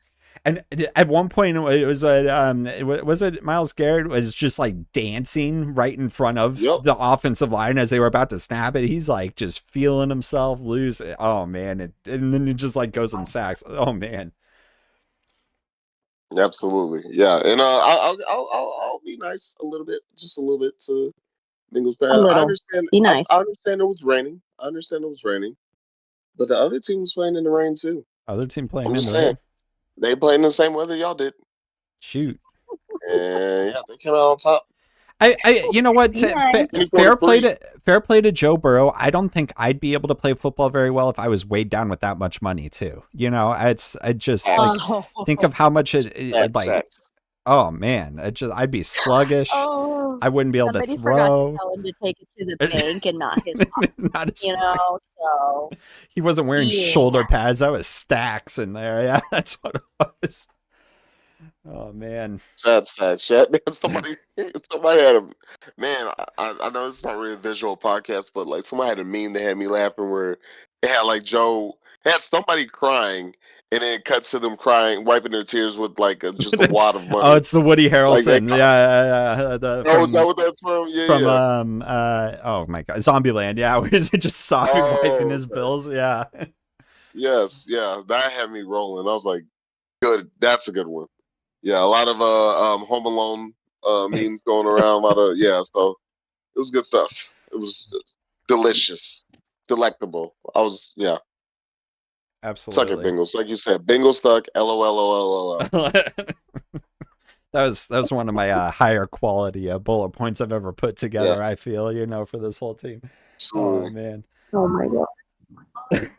And at one point, it was was it Myles Garrett was just like dancing right in front of the offensive line as they were about to snap it. He's like just feeling himself lose. Oh man! And then it just like goes and sacks. Oh man!
Absolutely, yeah. And I'll be nice a little bit, just a little bit to Bengals fans. I understand.
Be nice.
I understand it was raining. But the other team was playing in the rain too.
Other team playing
I'm
in
just
the
saying.
rain.
They played in the same weather y'all did.
Shoot.
And yeah, they came out on top.
You know what?
Nice.
Fair play to Joe Burrow. I don't think I'd be able to play football very well if I was weighed down with that much money too. I just like think of how much it like. Oh man, I'd be sluggish. I wouldn't be able to throw.
Forgot to tell him to take it to the bank and not his pocket, so
he wasn't wearing shoulder pads. That was stacks in there. Yeah, that's what it was. Oh man,
Stacks. Somebody had a man. I know it's not really a visual podcast, but like somebody had a meme that had me laughing where it had like Joe had somebody crying, and then it cuts to them crying, wiping their tears with like just a wad of money.
Oh, it's the Woody
Like
Harrelson. Yeah.
oh, is that what that's from? Yeah,
From
yeah.
oh my god, Zombieland. Yeah, where he's just sobbing, wiping his
okay.
bills. Yeah.
Yes, yeah. That had me rolling. I was like, good. That's a good one. Yeah, a lot of Home Alone memes going around. A lot of so it was good stuff. It was delicious, delectable. I was suck at
Absolutely.
Bengals, like you said. Bengals stuck. LOL.
That was one of my higher quality bullet points I've ever put together.
Yeah,
I feel for this whole team. Oh
absolutely.
man.
Oh my god.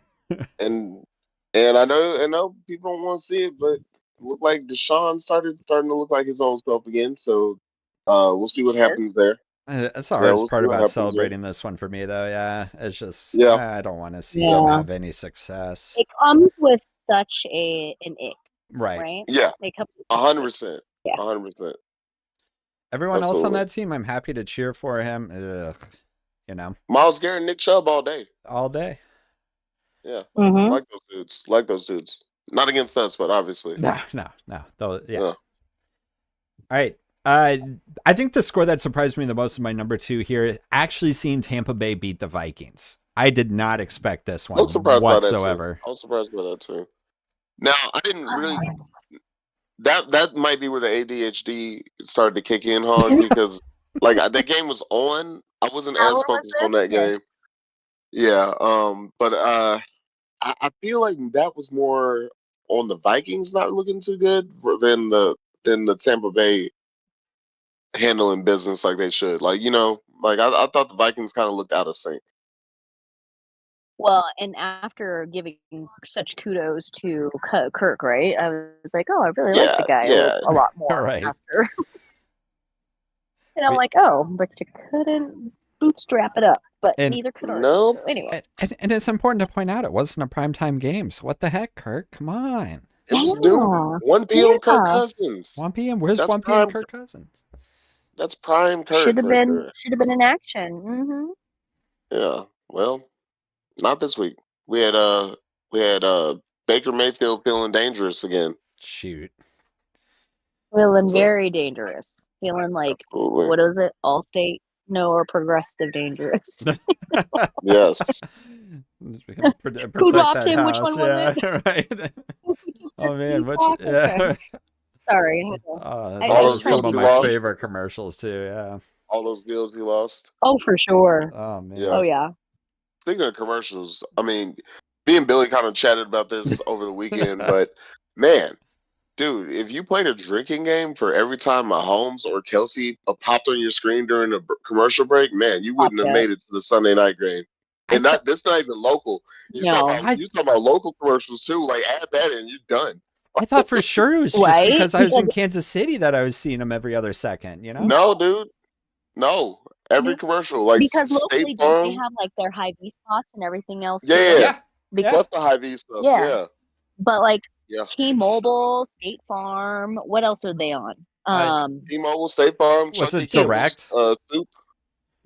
And I know people don't want to see it, but it looked like Deshaun starting to look like his old self again. So we'll see what happens there.
That's the
Yeah,
hardest
we'll see
part
what
about
happens there.
celebrating this one for me, though. Yeah, it's just
Yeah,
I don't want to see him
Yeah.
have any success.
It comes with such an ick,
Right.
right?
yeah,
It comes with
100%,
Yeah.
100%.
Everyone else on
Absolutely.
that team, I'm happy to cheer for him. Ugh,
Myles Garrett, Nick Chubb all day.
all day.
Yeah,
Mhm.
like those dudes. Like those dudes. Not against us, but obviously.
No. Though, yeah.
Yeah.
All right. I think the score that surprised me the most in my number 2 here is actually seeing Tampa Bay beat the Vikings. I did not expect this
I
one
was surprised by that too.
whatsoever.
I was surprised by that too. Now, I didn't really. That might be where the ADHD started to kick in, Hog, because like that game was on. I wasn't
How
as
was
focused on
this?
that game. Yeah. But I feel like that was more on the Vikings not looking too good than the Tampa Bay handling business like they should. Like like I thought the Vikings kind of looked out of sync.
Well, and after giving such kudos to Kirk, right? I was like, oh, I really like the guy
Yeah.
a lot more
Right.
after. And I'm like, oh, but you couldn't bootstrap it up, but
And-
neither could ours.
No.
So anyway,
And it's important to point out it wasn't a primetime game. So what the heck, Kirk? Come on.
It was
Yeah.
noon. 1 p.m. Kirk
Yeah.
Cousins.
1 p.m. Where's
That's
1 p.m.
prime.
Kirk Cousins?
That's prime Kirk.
should have
right
been
there.
in action. Mm-hmm.
Yeah. Well, not this week. We had Baker Mayfield feeling dangerous again.
Shoot.
Feeling
So-
very dangerous. Feeling like
Absolutely.
what is it? Allstate? No, or progressive dangerous.
Yes.
Who
robbed him? Which one was
it? Right. Oh man,
He's
which
back?
yeah.
Okay. Sorry.
Oh,
I
those
was
are some
trying
of
to
my
lost.
favorite commercials too. Yeah.
All those deals he lost.
Oh, for sure.
Oh man.
Yeah.
Oh yeah.
Speaking of commercials, I mean, me and Billy kind of chatted about this over the weekend, but man, dude, if you played a drinking game for every time Mahomes or Kelsey popped on your screen during a commercial break, man, you wouldn't have
Yeah.
made it to the Sunday night game. And this not even local. You
No.
talking about local commercials too. Like add that in, you're done.
I thought for sure it was just
Right?
because I was in Kansas City that I was seeing them every other second, you know?
No, dude. No. Every commercial, like
Because locally,
State
don't
Farm.
they have like their high V spots and everything else?
Yeah,
too?
yeah.
Because,
Plus the high V stuff.
Yeah.
Yeah.
but like
Yeah.
T-Mobile, State Farm, what else are they on?
T-Mobile, State Farm,
Was
Chuck
it
D. Campbell's,
Direct?
Soup,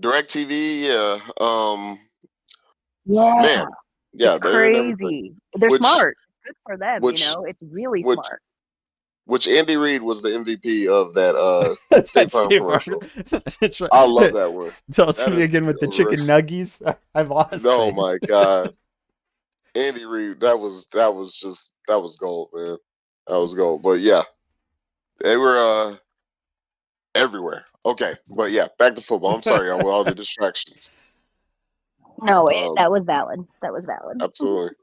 Direct TV, yeah.
Yeah,
Man, yeah,
it's
they're in everything.
crazy. They're
Which-
smart. It's good for them,
which-
you know. It's really
which-
smart.
Which Andy Reid was the MVP of that State
That's
Farm
State
commercial.
That's right.
I love that one.
Tell it
That
to me
is
again with the chicken nuggies. I've lost.
Oh
it.
my God, Andy Reid, that was gold, man. That was gold. But yeah, they were everywhere. Okay, but yeah, back to football. I'm sorry with all the distractions.
No,
Um,
that was valid. That was valid.
Absolutely.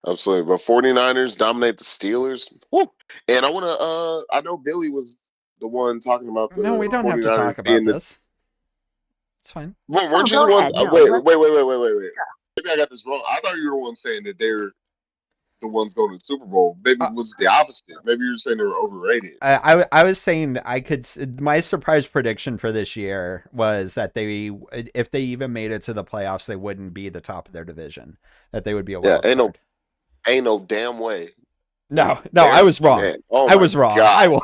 Absolutely. But 49ers dominate the Steelers. Woo. And I want to, I know Billy was the one talking about the
No, we don't have to
49ers
talk about
being
this. It's fine.
Well, weren't you
go
the one?
ahead. No,
wait.
let's-
Maybe I got this wrong. I thought you were the one saying that they're the ones going to the Super Bowl. Maybe it was the opposite. Maybe you were saying they were overrated.
I was saying my surprise prediction for this year was that if they even made it to the playoffs, they wouldn't be the top of their division. That they would be a wild card.
Ain't no damn way.
No, I was wrong.
Man. Oh
I was wrong.
God.
I will.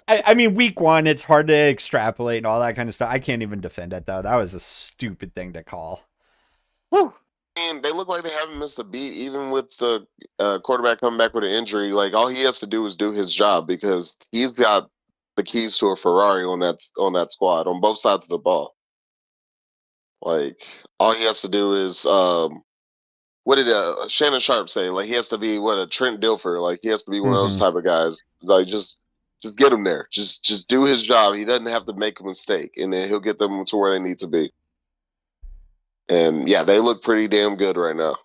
I mean, week one, it's hard to extrapolate and all that kind of stuff. I can't even defend it though. That was a stupid thing to call.
Woo. And they look like they haven't missed a beat, even with the quarterback coming back with an injury. Like all he has to do is do his job because he's got the keys to a Ferrari on that squad on both sides of the ball. Like all he has to do is what did Shannon Sharp say? Like he has to be a Trent Dilfer. Like he has to be one of those type of guys. Like just get him there. Just do his job. He doesn't have to make a mistake, and then he'll get them to where they need to be. And yeah, they look pretty damn good right now.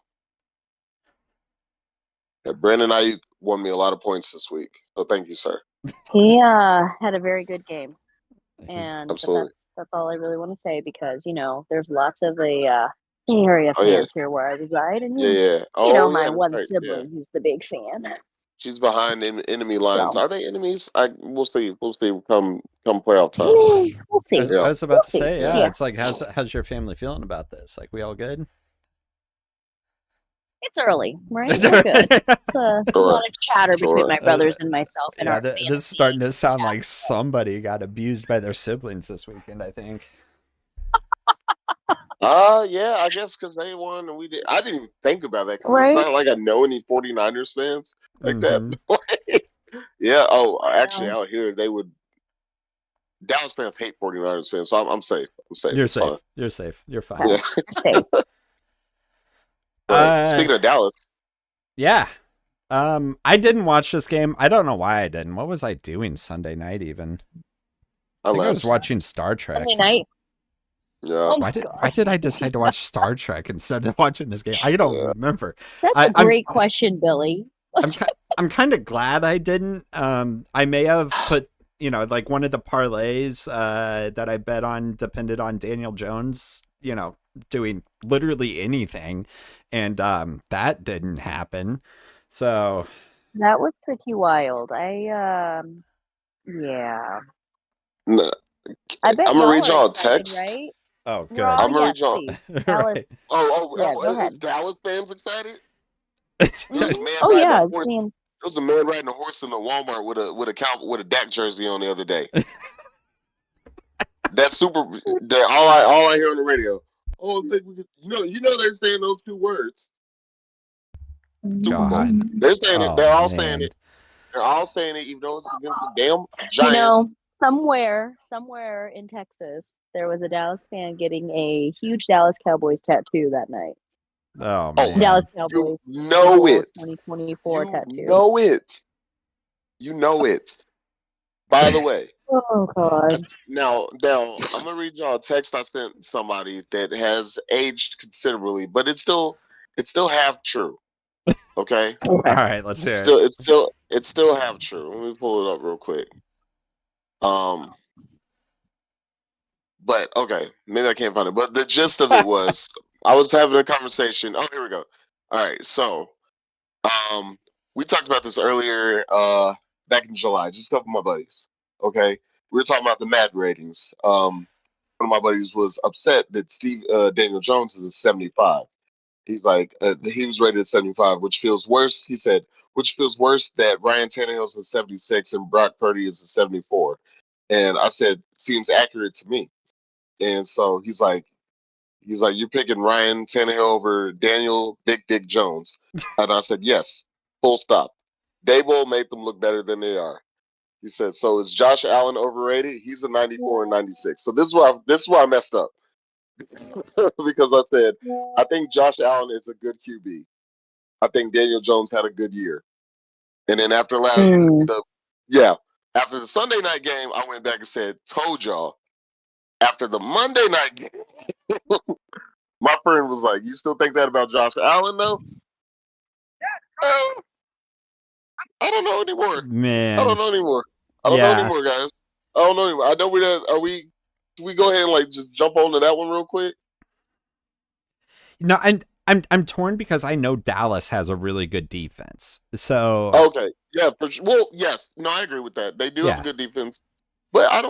Yeah, Brandon Ayuk won me a lot of points this week, so thank you, sir.
He had a very good game, and
Absolutely.
that's all I really want to say because there's lots of the area fans here where I reside, and
yeah.
My one sibling who's the big fan.
She's behind enemy lines.
So.
Are they enemies? We'll see. We'll see. Come playoff time.
We'll see.
I was about to say,
yeah.
It's like, how's your family feeling about this? Like, we all good?
It's early, right? We're good. It's a lot of chatter between my brothers and myself. And our
this is starting to sound like somebody got abused by their siblings this weekend, I think.
Yeah, I guess because they won and we did. I didn't even think about that because it's not like I know any 49ers fans like that. Yeah. Oh, actually, out here they would. Dallas fans hate 49ers fans, so I'm safe. I'm safe.
You're safe. Fine. You're safe. You're fine.
Yeah.
You're safe.
Speaking of Dallas.
Yeah. I didn't watch this game. I don't know why I didn't. What was I doing Sunday night even? I think I was watching Star Trek.
Sunday night?
Yeah.
Why did I decide to watch Star Trek instead of watching this game? I don't remember.
That's a great question, Billy.
I'm kind of glad I didn't. I may have put, like one of the parlays that I bet on depended on Daniel Jones, doing literally anything. And that didn't happen. So
that was pretty wild. Yeah.
No.
I bet
I'm gonna read y'all a text.
Right?
Oh, good.
I'm gonna read y'all.
Dallas.
Go ahead. Is Dallas fans excited? There was a man riding a horse in the Walmart with a Dak jersey on the other day. That's super. All I hear on the radio. Oh, they're saying those two words.
God.
They're saying it. They're all saying it. They're all saying it, even though it's against the damn Giants.
Somewhere in Texas, there was a Dallas fan getting a huge Dallas Cowboys tattoo that night.
Oh, man.
Dallas Cowboys.
You know it.
2024 tattoo.
You know it. By the way.
Oh, God.
Now, I'm gonna read y'all a text I sent somebody that has aged considerably, but it's still half true. Okay.
All right, let's hear it.
It's still half true. Let me pull it up real quick. But okay, maybe I can't find it. But the gist of it was, I was having a conversation. Oh, here we go. All right, so, we talked about this earlier, back in July. Just a couple of my buddies. Okay, we were talking about the Madden ratings. One of my buddies was upset that Daniel Jones is a 75. He's like, he was rated at 75, which feels worse. He said, which feels worse that Ryan Tannehill's a 76 and Brock Purdy is a 74. And I said, seems accurate to me. And so he's like, you're picking Ryan Tannehill over Daniel Big Dick Jones. And I said, yes, full stop. Daboll made them look better than they are. He said, so is Josh Allen overrated? He's a 94 and 96. So this is where I messed up. Because I said, I think Josh Allen is a good QB. I think Daniel Jones had a good year. And then after after the Sunday night game, I went back and said, told y'all. After the Monday night game, my friend was like, you still think that about Josh Allen, though? I don't know anymore.
Man.
I don't know anymore, guys. I don't know anymore. I know can we go ahead and just jump onto that one real quick?
No, I'm torn because I know Dallas has a really good defense. So
okay, yeah, well, yes, no, I agree with that. They do have a good defense, but I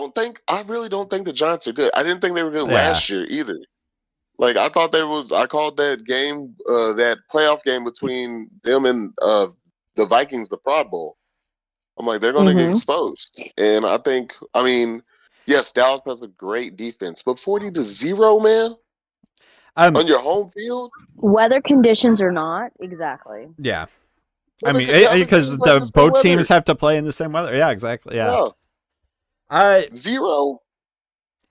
really don't think the Giants are good. I didn't think they were good last year either. Like I thought I called that game, that playoff game between them and the Vikings, the Prod Bowl. I'm like, they're going to get exposed, and yes, Dallas has a great defense, but 40-0, man. On your home field?
Weather conditions or not, exactly.
Yeah.
Well,
I mean,
how many
because
teams play in
the
the same
both
weather?
teams have to play in the same weather. Yeah, exactly. Yeah.
Zero.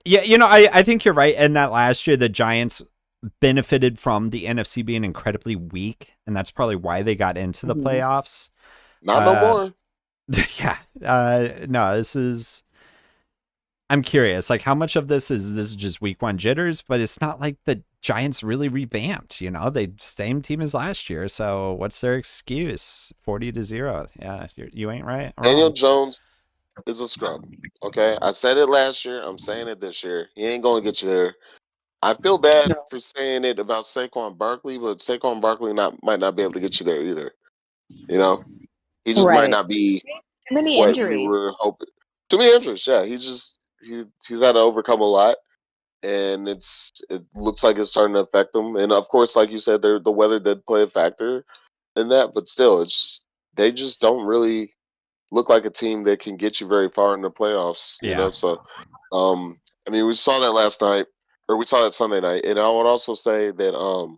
Yeah, I think you're right. And that last year, the Giants benefited from the NFC being incredibly weak, and that's probably why they got into the playoffs.
Not no more.
Yeah. No, this is. I'm curious, like, how much of this is just week one jitters? But it's not like the Giants really revamped. They same team as last year. So what's their excuse? 40-0. Yeah, you ain't right.
Daniel Jones is a scrub. Okay, I said it last year. I'm saying it this year. He ain't gonna get you there. I feel bad for saying it about Saquon Barkley, but Saquon Barkley might not be able to get you there either. He just might not be
Too many
what
injuries.
you were hoping. Too many injuries. Yeah, he's had to overcome a lot, and it looks like it's starting to affect him. And of course, like you said, the weather did play a factor in that, but still, they just don't really look like a team that can get you very far in the playoffs. So I mean, we saw that last night, or we saw that Sunday night, and I would also say that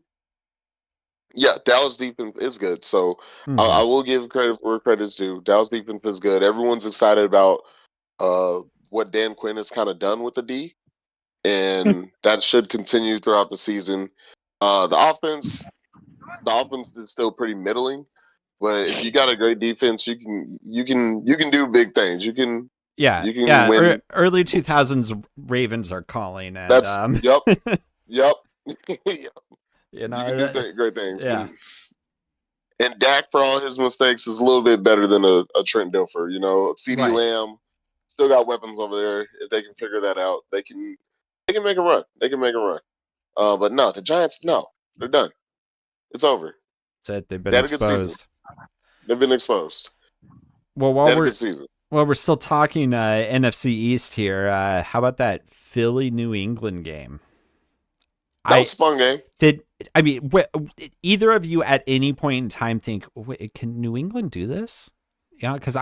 yeah, Dallas defense is good. So I will give credit where credit's due. Dallas defense is good. Everyone's excited about what Dan Quinn has kind of done with the D, and that should continue throughout the season. The offense is still pretty middling, but if you got a great defense, you can do big things. You can win.
Early 2000s Ravens are calling, and
That's yep. You can
know,
do great things.
Yeah.
And Dak, for all his mistakes, is a little bit better than a Trent Dilfer. CD
Right.
Lamb still got weapons over there. If they can figure that out, they can make a run. They can make a run. But no, the Giants, no, they're done. It's over.
That's it. They've been exposed.
They've been exposed.
Well,
They had a good season.
Well, we're still talking NFC East here. How about that Philly New England game?
That was a fun game.
Either of you at any point in time think, wait, can New England do this? Because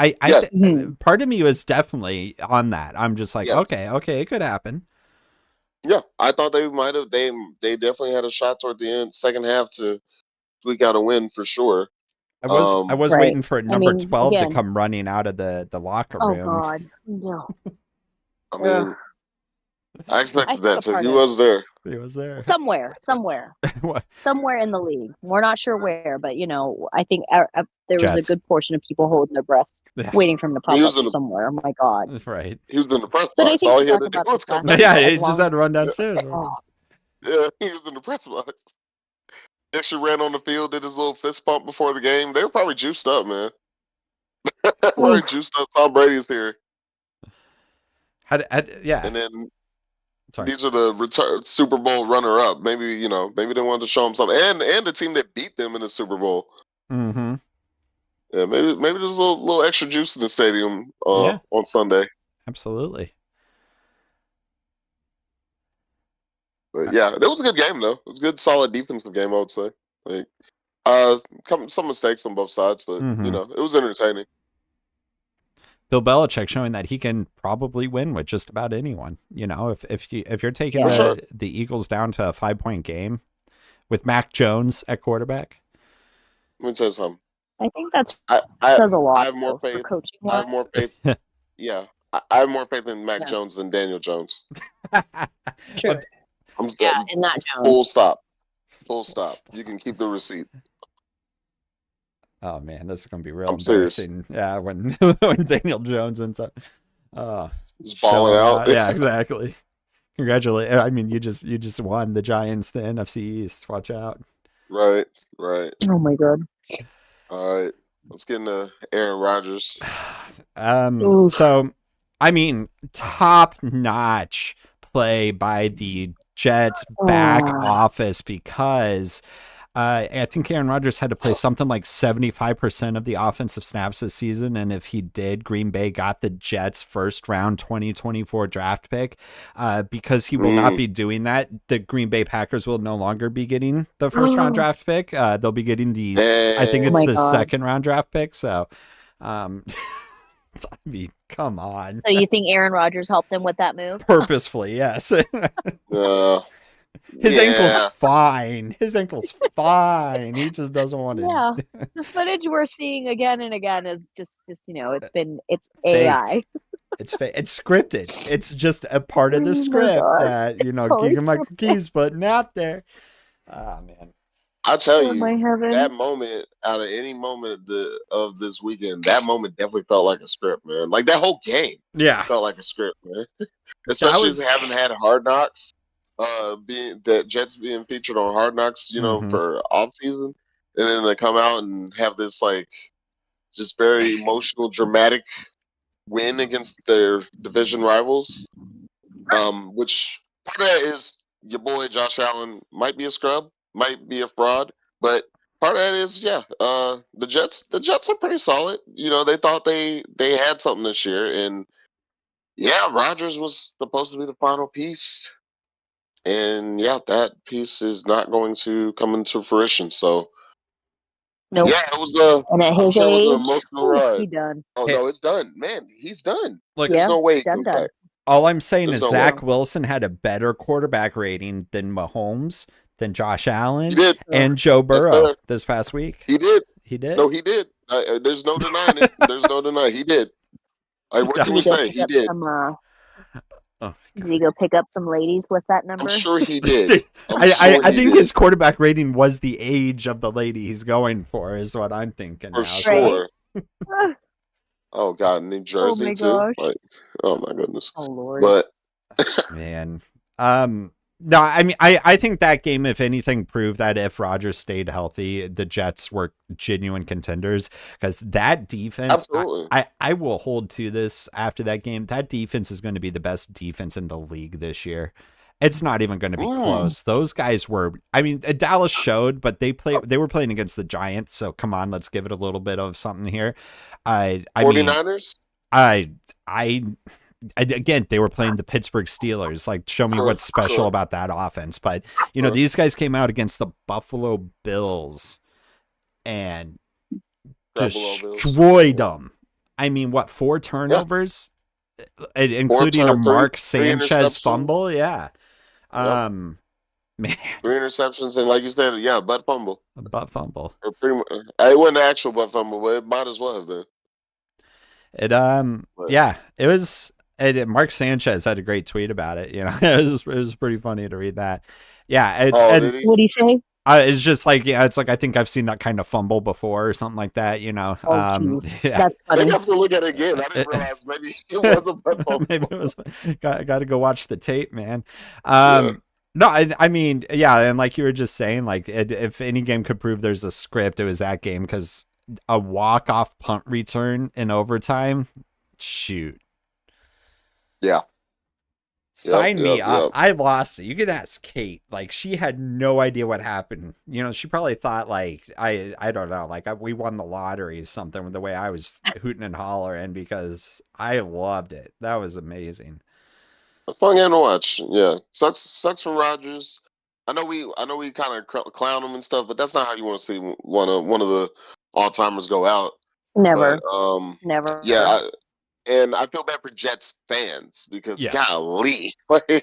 part of me was definitely on that. I'm just like, okay, it could happen.
Yeah, I thought they might have. They definitely had a shot toward the end, second half, to squeak out a win for sure.
I was waiting for number 12 to come running out of the locker room.
Oh God, no.
I mean, I expected that too. He was there.
He was there.
Somewhere in the league. We're not sure where, but I think there was a good portion of people holding their breaths, waiting for him to pop up somewhere. Oh my God!
Right.
He was in the press box.
But I think
all he had to do was come back.
Yeah, he just had to run downstairs.
Yeah, he was in the press box. He actually ran on the field, did his little fist pump before the game. They were probably juiced up, man. Probably juiced up. Tom Brady's here.
Yeah.
And then these are the Super Bowl runner-up. Maybe they wanted to show them something, and the team that beat them in the Super Bowl.
Mm-hmm.
Yeah, maybe there's a little extra juice in the stadium on Sunday.
Absolutely.
But yeah, it was a good game though. It was a good, solid defensive game, I would say. Some mistakes on both sides, but it was entertaining.
Bill Belichick showing that he can probably win with just about anyone. If you're taking the Eagles down to a 5-point game with Mac Jones at quarterback.
Let me tell you something.
I think says a lot.
I have more faith. I have more faith. Yeah, I have more faith in Mac Jones than Daniel Jones.
Sure. In that Jones.
Full stop. You can keep the receipt.
Oh man, this is gonna be real embarrassing. Yeah, when Daniel Jones ends up
just balling out.
Yeah, exactly. Congratulations. I mean, you just won the Giants, the NFC East. Watch out.
Right.
Oh my God.
All right. Let's get into Aaron Rodgers.
So I mean, top-notch play by the Jets back office, because I think Aaron Rodgers had to play something like 75% of the offensive snaps this season, and if he did, Green Bay got the Jets' first-round 2024 draft pick. Because he will not be doing that, the Green Bay Packers will no longer be getting the first-round draft pick. They'll be getting I think it's the second-round draft pick. So, I mean, come on.
So you think Aaron Rodgers helped them with that move?
Purposefully, yes. His ankle's
Yeah.
fine. His ankle's fine. He just doesn't want to.
Yeah. The footage we're seeing again and again is just it's AI.
It's scripted. It's just a part of the
Oh my
script
God.
that
Totally
Keegan Michael
scripted.
Key's putting out there. Ah, man.
I'll tell
Oh
you,
my heavens.
that moment out of any moment of this weekend, that moment definitely felt like a script, man. Like that whole game
Yeah.
felt like a script, man. Especially as having had Hard Knocks, being that Jets being featured on Hard Knocks, for off season, and then they come out and have this like just very emotional, dramatic win against their division rivals. Which part of that is your boy Josh Allen might be a scrub, might be a fraud, but part of that is the Jets are pretty solid. They thought they had something this year, and Rodgers was supposed to be the final piece, and that piece is not going to come into fruition. So
Nope.
it was
And at his
it was an
age,
emotional
ooh,
ride.
he done.
Oh no, it's done, man. He's done.
Look,
There's no way he
done.
comes back.
All I'm saying
There's
is
no way.
Zach Wilson had a better quarterback rating than Mahomes, than Josh
He
Allen,
did.
and Joe Burrow
fair.
this past week.
He did.
He did.
No, he did. There's no denying it. There's no denying. He did. What can we say? He did.
Oh,
did he go pick up some ladies with that number?
I'm sure he did.
Dude, I
he
think
did.
his quarterback rating was the age of the lady he's going for, is what I'm thinking
For
now.
sure. Oh God, New Jersey
my
too.
gosh.
Like, oh my goodness.
Oh Lord.
But
Man. No, I mean, I think that game, if anything, proved that if Rodgers stayed healthy, the Jets were genuine contenders, because that defense,
absolutely.
I will hold to this after that game. That defense is going to be the best defense in the league this year. It's not even going to be close. Those guys were, I mean, Dallas showed, but they were playing against the Giants. So come on, let's give it a little bit of something here. I
49ers?
mean, again, they were playing the Pittsburgh Steelers. Like, show me what's special about that offense. But, these guys came out against the Buffalo Bills and destroyed them. I mean, what, 4 turnovers? Including a Mark Sanchez fumble? Yeah. Man.
3 interceptions, and like you said, butt fumble.
A butt fumble.
Or pretty much, it wasn't an actual butt fumble, but it might as well have been.
It was. Mark Sanchez had a great tweet about it. It was pretty funny to read that. Yeah,
what did he say?
It's just like, it's like, I think I've seen that kind of fumble before or something like that.
That's
I
funny.
have to look at it again. I didn't realize maybe it was a butt fumble.
Maybe it was. Got to go watch the tape, man. No, I mean, and like you were just saying, like, if any game could prove there's a script, it was that game, because a walk-off punt return in overtime, shoot.
Yeah.
Sign me up. I lost it. You can ask Kate. Like, she had no idea what happened. She probably thought, like, I don't know, like, we won the lottery or something with the way I was hooting and hollering, because I loved it. That was amazing.
A fun game to watch. Yeah. Sucks for Rodgers. I know we kind of clown him and stuff, but that's not how you want to see one of the all-timers go out.
Never.
But,
never.
Yeah. And I feel bad for Jets fans, because golly.
Yeah.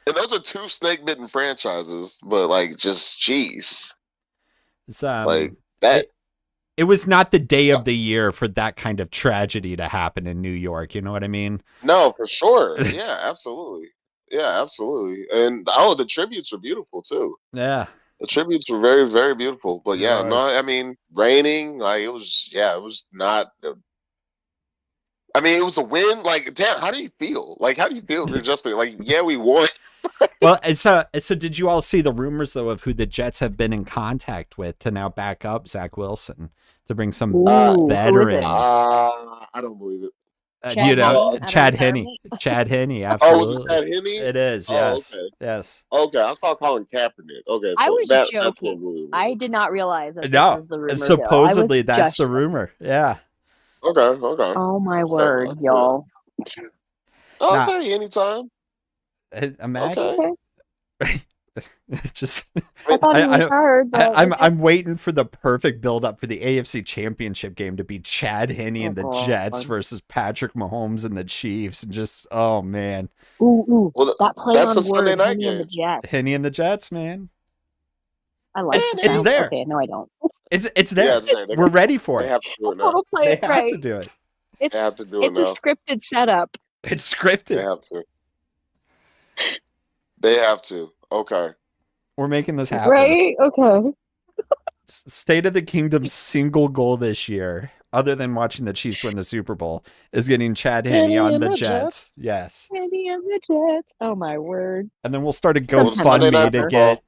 And those are 2 snake-bitten franchises, but like, just jeez. Like that.
It was not the day of the year for that kind of tragedy to happen in New York. You know what I mean?
No, for sure. Yeah, absolutely. Yeah, absolutely. And the tributes are beautiful too.
Yeah.
The tributes were very, very beautiful. But I mean, raining, like, it was not. I mean, it was a win. Like, damn, how do you feel? Like, how do you feel if you're just like, we won?
Well, so did you all see the rumors, though, of who the Jets have been in contact with to now back up Zach Wilson, to bring some veteran?
I don't believe it.
Chad Henne. Chad Henne, absolutely.
Oh, Chad Henne?
It is, yes.
Okay.
Yes.
Okay, I saw Colin Kaepernick. Okay,
I was
that's
joking. I did not realize that this was the rumor.
Supposedly that's the rumor. Yeah.
Okay.
Oh my word, y'all.
Okay, anytime.
Imagine.
Okay.
Just
I thought he was hurt. But
I'm waiting for the perfect build up for the AFC Championship game to be Chad Henne and the Jets versus Patrick Mahomes and the Chiefs, and just oh man,
Ooh,
Well,
that play
that's
on
a Sunday
word,
night
Henny and the
game.
Jets.
Henny and the Jets, man.
I like
It's there.
Okay, no, I don't.
It's
Yeah,
there.
it's there.
We're ready for
They
it.
have to do it now.
Total play
They
it
have
right.
to do it.
They have to do it
It's a
now.
scripted setup.
It's
They
scripted.
have to. They have to. Okay.
We're making this happen.
Right? Okay.
State of the Kingdom's single goal this year, other than watching the Chiefs win the Super Bowl, is getting Chad Henne on the Jets. Yes.
Henny and the Jets. Oh my word.
And then we'll start a
Sometime
GoFundMe to
later.
get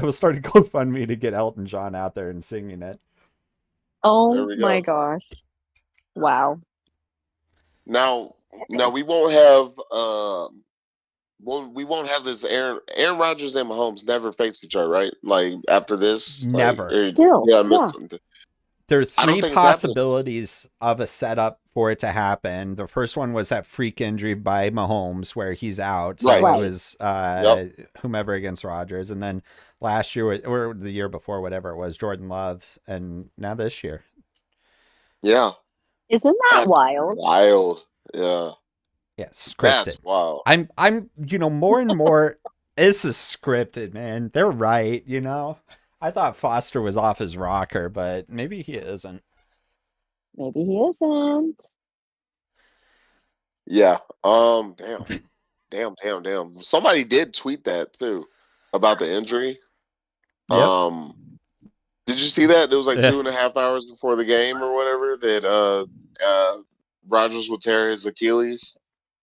we'll start a GoFundMe to get Elton John out there and singing it.
There
Oh
we go.
my gosh. Wow.
Now we won't have we won't have this Aaron Rodgers and Mahomes never face each other, right? Like after this,
Never.
Still,
Yeah, I missed
yeah.
something.
There are
I don't
three
think it's
possibilities of a setup for it to happen. The first one was that freak injury by Mahomes where he's out. So
Right.
it was whomever against Rodgers. And then last year or the year before, whatever it was, Jordan Love. And now this year.
Yeah.
Isn't that
That's
wild?
Wild. Yeah.
Yeah, scripted.
That's wild.
I'm more and more this is scripted, man. They're right, I thought Foster was off his rocker, but maybe he isn't.
Maybe he isn't.
Yeah. Damn. Somebody did tweet that too about the injury.
Yep.
Did you see that? It was like
Yeah.
2.5 hours before the game or whatever that Rodgers would tear his Achilles.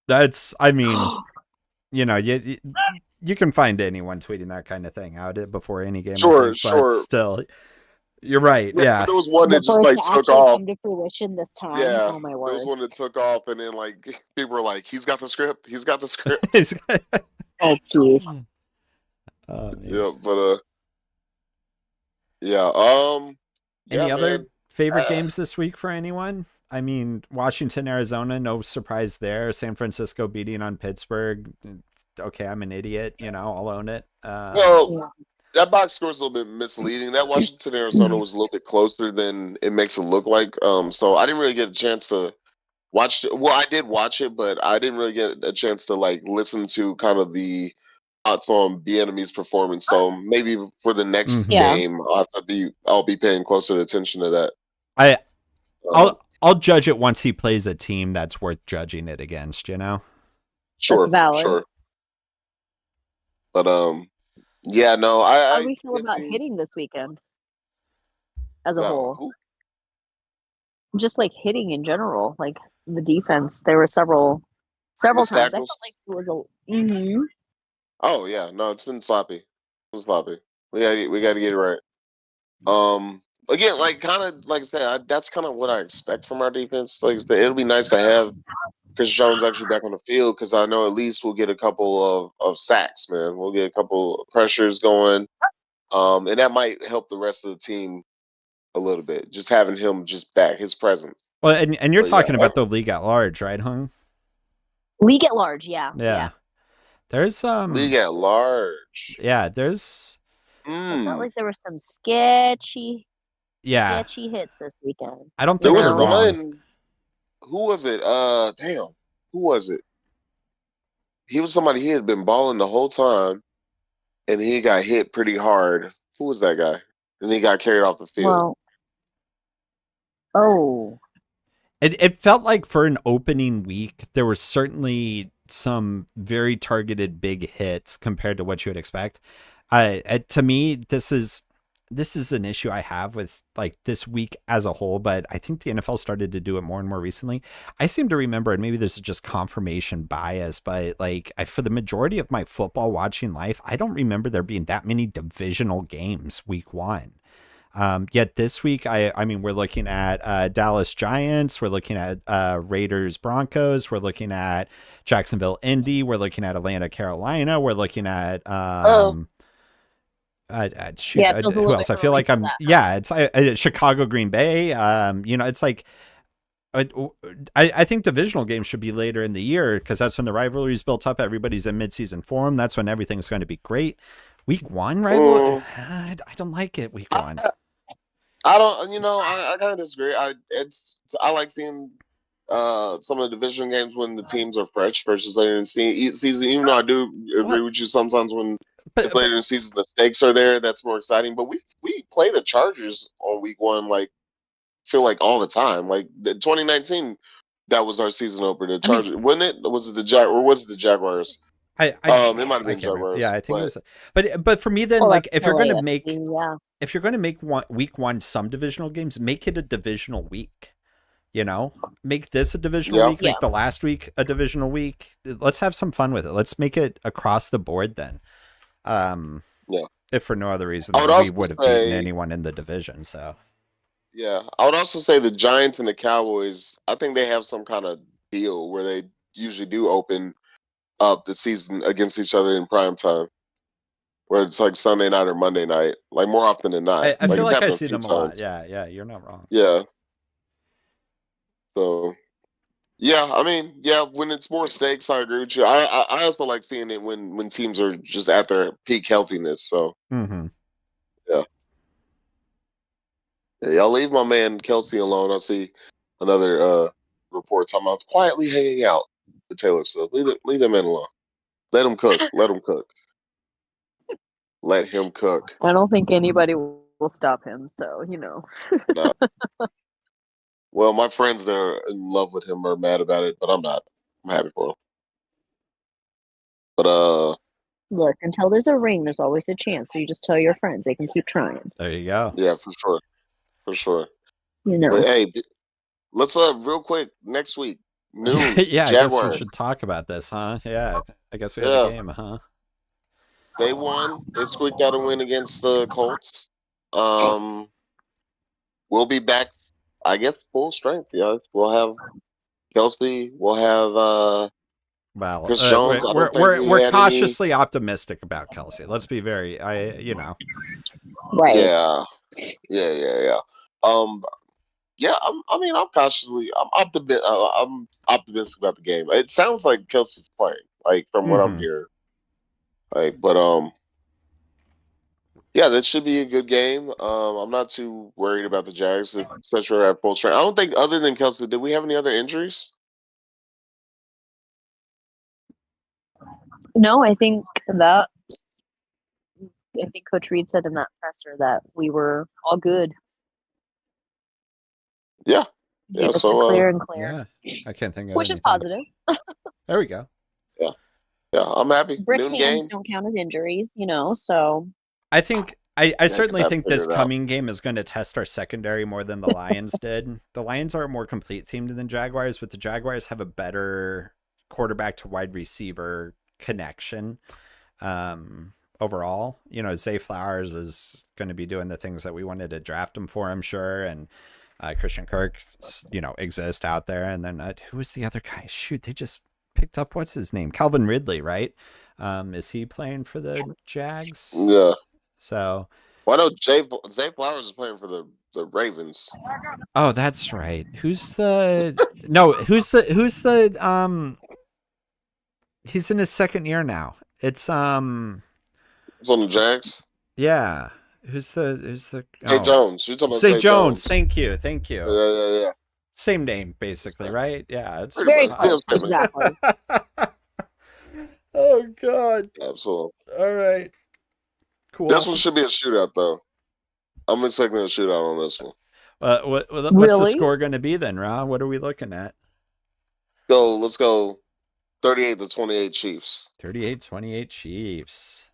That's, you can find anyone tweeting that kind of thing out before any game.
Sure.
But still, you're right. Yeah.
There was one that
The
just
first
like
to
took
actually
off.
come to fruition this time.
Yeah.
Oh my
There was
word.
one that took off, and then like people were like, "He's got the script. He's got the script."
Oh jeez.
Oh, man.
Yeah, but yeah.
Any
yeah,
other
man.
favorite games this week for anyone? I mean, Washington, Arizona, no surprise there. San Francisco beating on Pittsburgh. Okay, I'm an idiot. I'll own it.
Well, that box score is a little bit misleading. That Washington, Arizona was a little bit closer than it makes it look like. So I didn't really get a chance to watch it. Well, I did watch it, but I didn't really get a chance to like listen to kind of the thoughts on Bieniemy's performance. So maybe for the next
Mhm.
Yeah.
game, I'll be paying closer attention to that.
I'll judge it once he plays a team that's worth judging it against.
Sure,
That's valid.
sure. But yeah, no,
How do we feel about hitting this weekend as a whole?
who?
Just like hitting in general, like the defense. There were several times. I felt
tackles?
like it was a. Mm-hmm.
Oh yeah, no, it's been sloppy. It was sloppy. We gotta get it right. Again, like kind of like I said, that's kind of what I expect from our defense. Like I said, it'll be nice to have Chris Jones actually back on the field because I know at least we'll get a couple of sacks, man. We'll get a couple of pressures going, and that might help the rest of the team a little bit. Just having him just back, his presence.
Well, and you're
But,
talking
yeah.
about the league at large, right, Hung?
League at large, yeah.
Yeah. There's
League at large.
yeah, there's
I felt like there were some sketchy hits this weekend.
I don't
There
think
was
you're wrong.
one. Who was it? Damn. Who was it? He was somebody he had been balling the whole time, and he got hit pretty hard. Who was that guy? And he got carried off the field.
Well,
It felt like for an opening week, there were certainly some very targeted big hits compared to what you would expect. To me, this is an issue I have with like this week as a whole, but I think the NFL started to do it more and more recently. I seem to remember, and maybe this is just confirmation bias, but like for the majority of my football watching life, I don't remember there being that many divisional games week one. Yet this week, I mean, we're looking at Dallas Giants, we're looking at Raiders Broncos, we're looking at Jacksonville Indy, we're looking at Atlanta Carolina, we're looking at who else? I feel like it's Chicago Green Bay. It's like I think divisional games should be later in the year because that's when the rivalry is built up. Everybody's in midseason form. That's when everything's going to be great. Week 1 rivalry?
Mm,
I don't like it. Week 1.
I don't. I kind of disagree. I like seeing some of the division games when the teams are fresh versus later in the season. Even though I do agree
What?
with you, sometimes when it's
But
later in the season, the stakes are there. That's more exciting. But we play the Chargers on week 1, like feel like all the time. Like the 2019, that was our season opener. The
I mean,
Chargers, wasn't it? Was it the or was it the Jaguars? It might have
I
been
can't remember. Yeah,
Jaguars,
I think it
but
was. But for me, then,
Well,
like,
that's still AFC, yeah.
if you're going to make week 1 some divisional games, make it a divisional week. You know, make this a divisional
yeah.
week. Make the last week a divisional week. Let's have some fun with it. Let's make it across the board then.
Yeah.
If for no other reason
I would
than we
also
would have beaten
say,
anyone in the division. So
yeah, I would also say the Giants and the Cowboys. I think they have some kind of deal where they usually do open up the season against each other in prime time, where it's like Sunday night or Monday night, like more often than not.
I
Like
feel
it's
like I
happened a
see
few
them a lot.
times.
Yeah, you're not wrong.
Yeah. So yeah, I mean, yeah, when it's more stakes, I agree with you. I also like seeing it when teams are just at their peak healthiness. So
Mm-hmm.
yeah. Yeah, y'all leave my man Kelsey alone. I see another report talking about quietly hanging out with Taylor Swift. Leave that man alone. Let him cook. Let him cook. Let him cook.
I don't think anybody will stop him, so
Nah. Well, my friends that are in love with him are mad about it, but I'm not. I'm happy for him. But
Look, until there's a ring, there's always a chance. So you just tell your friends; they can keep trying.
There you go.
yeah, for sure.
You know.
But hey, let's real quick next week noon.
Yeah, I guess we
Jaguars.
should talk about this, huh? Yeah, I guess we have
Yeah.
a game, huh?
They won. They squeaked out a win against the Colts. We'll be back, I guess, full strength. Yeah, we'll have Kelsey. We'll have
Well,
Chris Jones. I don't think
we're
had
cautiously optimistic about Kelsey. Let's be very,
Right.
Yeah. Yeah. I'm cautiously. I'm optimistic about the game. It sounds like Kelsey's playing, like from what I'm hearing. Like, but yeah, that should be a good game. I'm not too worried about the Jags, especially at full strength. I don't think, other than Kelsey, did we have any other injuries?
No, I think Coach Reed said in that presser that we were all good.
Yeah.
Gave us the clear and clear.
Yeah, I can't think of
which
anything.
is positive.
There we go.
Yeah, I'm happy.
Brick
Noon
hands
game.
don't count as injuries, so.
I think I certainly
that
think this
figured out.
coming game is going to test our secondary more than the Lions did. The Lions are a more complete team than Jaguars, but the Jaguars have a better quarterback to wide receiver connection. Overall, Zay Flowers is going to be doing the things that we wanted to draft him for, I'm sure, and Christian Kirk, exist out there. And then who was the other guy? Shoot, they just picked up, what's his name? Calvin Ridley, right? Is he playing for the Jags?
Yeah.
So.
Well, I know Zay Flowers is playing for the Ravens.
Oh, that's right. Who's the he's in his second year now. It's
It's on the Jags.
Yeah. Who's the
Zay Jones. You're talking about
Zay
Zay
Jones.
Jones.
Thank you.
Yeah.
Same name, basically, right? Yeah, it's
Very
close.
exactly.
Oh God.
Absolutely.
All right. Cool.
This one should be a shootout, though. I'm expecting a shootout on this one.
What's
Really?
the score going to be then, Ra? What are we looking at?
Let's go 38-28 Chiefs.
38-28 Chiefs.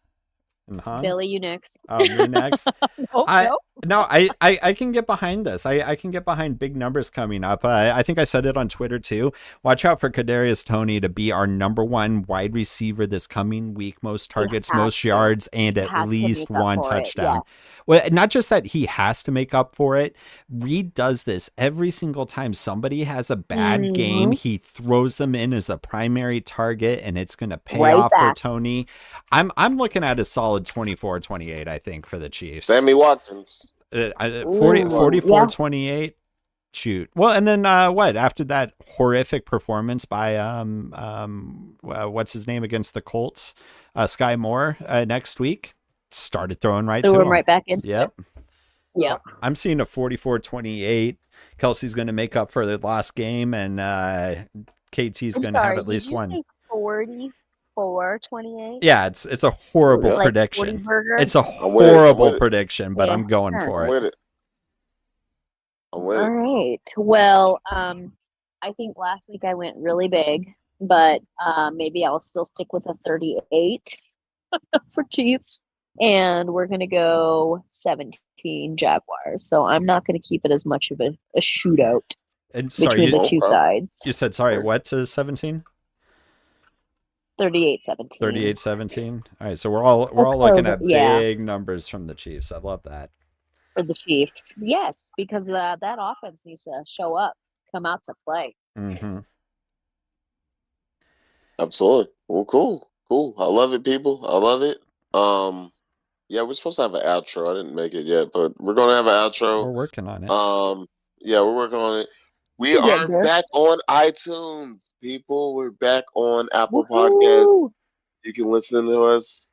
Huh?
Billy, you next.
Oh, me next.
Nope.
No, I can get behind this. I can get behind big numbers coming up. I think I said it on Twitter too. Watch out for Kadarius Toney to be our number one wide receiver this coming week. Most targets, most yards, and at least one touchdown. Well, not just that he has to make up for it. Reed does this every single time somebody has a bad game. He throws them in as a primary target, and it's going to pay off for Toney. I'm looking at a solid 24-28, I think, for the Chiefs.
Sammy Watkins.
44-28. Shoot. Well, and then what? After that horrific performance by what's his name against the Colts, Sky Moore next week. started throwing right
Threw
to
him
him.
right back in.
Yep.
Yeah.
So I'm seeing a 44-28. Kelsey's going to make up for the last game, and KT's going to have at least one.
44-28.
Yeah, it's a horrible
Like
prediction.
40 burger?
It's a
with it.
horrible prediction, but I'm going
Yeah.
for
I'm
it.
with it. I'm with
All
it.
right. Well, I think last week I went really big, but maybe I'll still stick with a 38 for Chiefs, and we're gonna go 17 Jaguars. So I'm not gonna keep it as much of a shootout
And sorry,
between the
No
two
problem.
sides.
you said sorry. What to 17?
38-17.
38-17. All right, so we're all
That's
looking
over,
at
yeah.
big numbers from the Chiefs. I love that.
For the Chiefs. Yes, because that offense needs to show up, come out to play.
Mm-hmm.
Absolutely. Well, cool. I love it, people. I love it. Yeah, we're supposed to have an outro. I didn't make it yet, but we're gonna have an outro.
We're working on it.
Yeah, we're working on it. We
We're getting
are
there.
back on iTunes, people. We're back on Apple Podcasts.
Woohoo!
You can listen to us,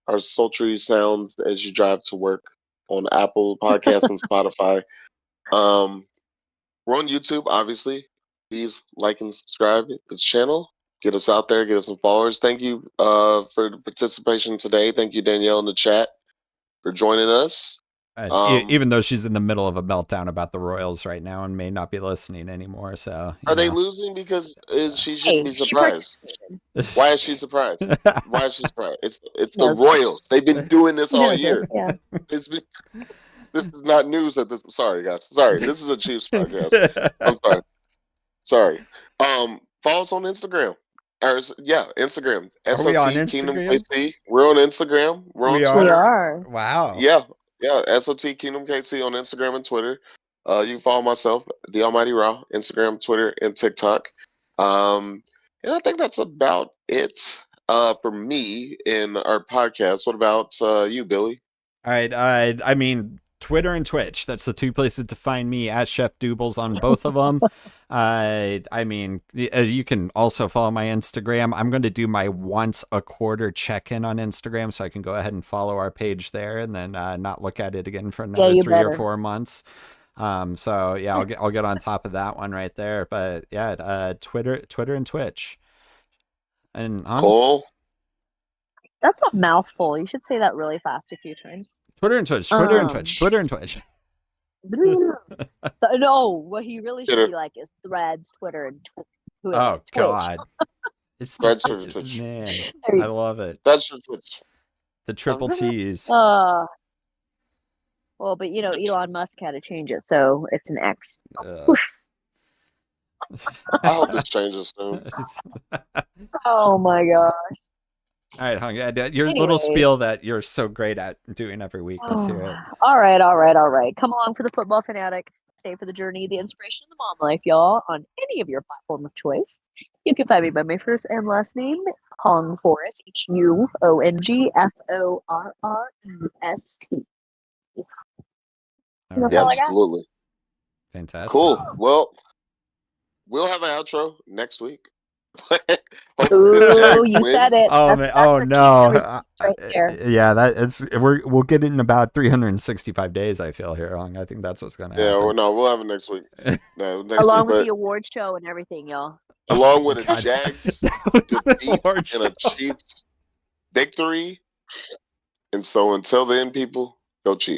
our sultry sounds as you drive to work on Apple Podcasts and Spotify. We're on YouTube, obviously. Please like and subscribe to this channel. Get us out there, get us some followers. Thank you for the participation today. Thank you, Danielle, in the chat for joining us.
Even though she's in the middle of a meltdown about the Royals right now and may not be listening anymore. So
Are they losing? Because she shouldn't be
She
surprised.
participated.
Why is she surprised? Why is she surprised? It's the
No.
Royals. They've been doing this all
Yes,
year.
yeah.
This is not news at this. Sorry, guys. Sorry, this is a Chiefs podcast. I'm sorry. Follow us on Instagram. Instagram.
Are we on
SOT Kingdom
Instagram?
KC. We're on Instagram. We're on
We
Twitter.
We are.
Wow.
Yeah. SOT Kingdom KC on Instagram and Twitter. You can follow myself, The Almighty Raw, Instagram, Twitter, and TikTok. And I think that's about it for me in our podcast. What about you, Billy?
All right. I mean, Twitter and Twitch. That's the two places to find me at Chef Doobles on both of them. I mean, you can also follow my Instagram. I'm going to do my once a quarter check-in on Instagram, so I can go ahead and follow our page there, and then not look at it again for another 3 or 4 months. So yeah, I'll get on top of that one right there. But yeah, Twitter and Twitch. And
Cool.
That's a mouthful. You should say that really fast a few times.
Twitter and Twitch. Twitter and Twitch. Twitter and Twitch.
No, what he really should be like is Threads, Twitter, and Twitch.
Oh God, it's
Threads for Twitch.
Man, I love it.
That's for Twitch.
The triple T's.
Well, but you know, Elon Musk had to change it, so it's an X.
I hope this changes soon.
Oh my gosh.
All right, Hung. Your little spiel that you're so great at doing every week. Let's hear it.
All right. Come along for the football fanatic. Stay for the journey, the inspiration of the mom life, y'all, on any of your platform of choice. You can find me by my first and last name, Hong Forrest, HUONG FORREST. That's all I got.
Absolutely.
Fantastic.
Cool. Well, we'll have an outro next week.
Ooh, you said it.
Oh,
that's
oh no!
Right there.
Yeah, we'll get it in about 365 days. I feel here, Hung. I think that's what's gonna happen.
Yeah, we'll have it next week.
Along with the award show and everything, y'all.
Along with a Jags defeat and a Chiefs victory. And so until then, people, go Chiefs.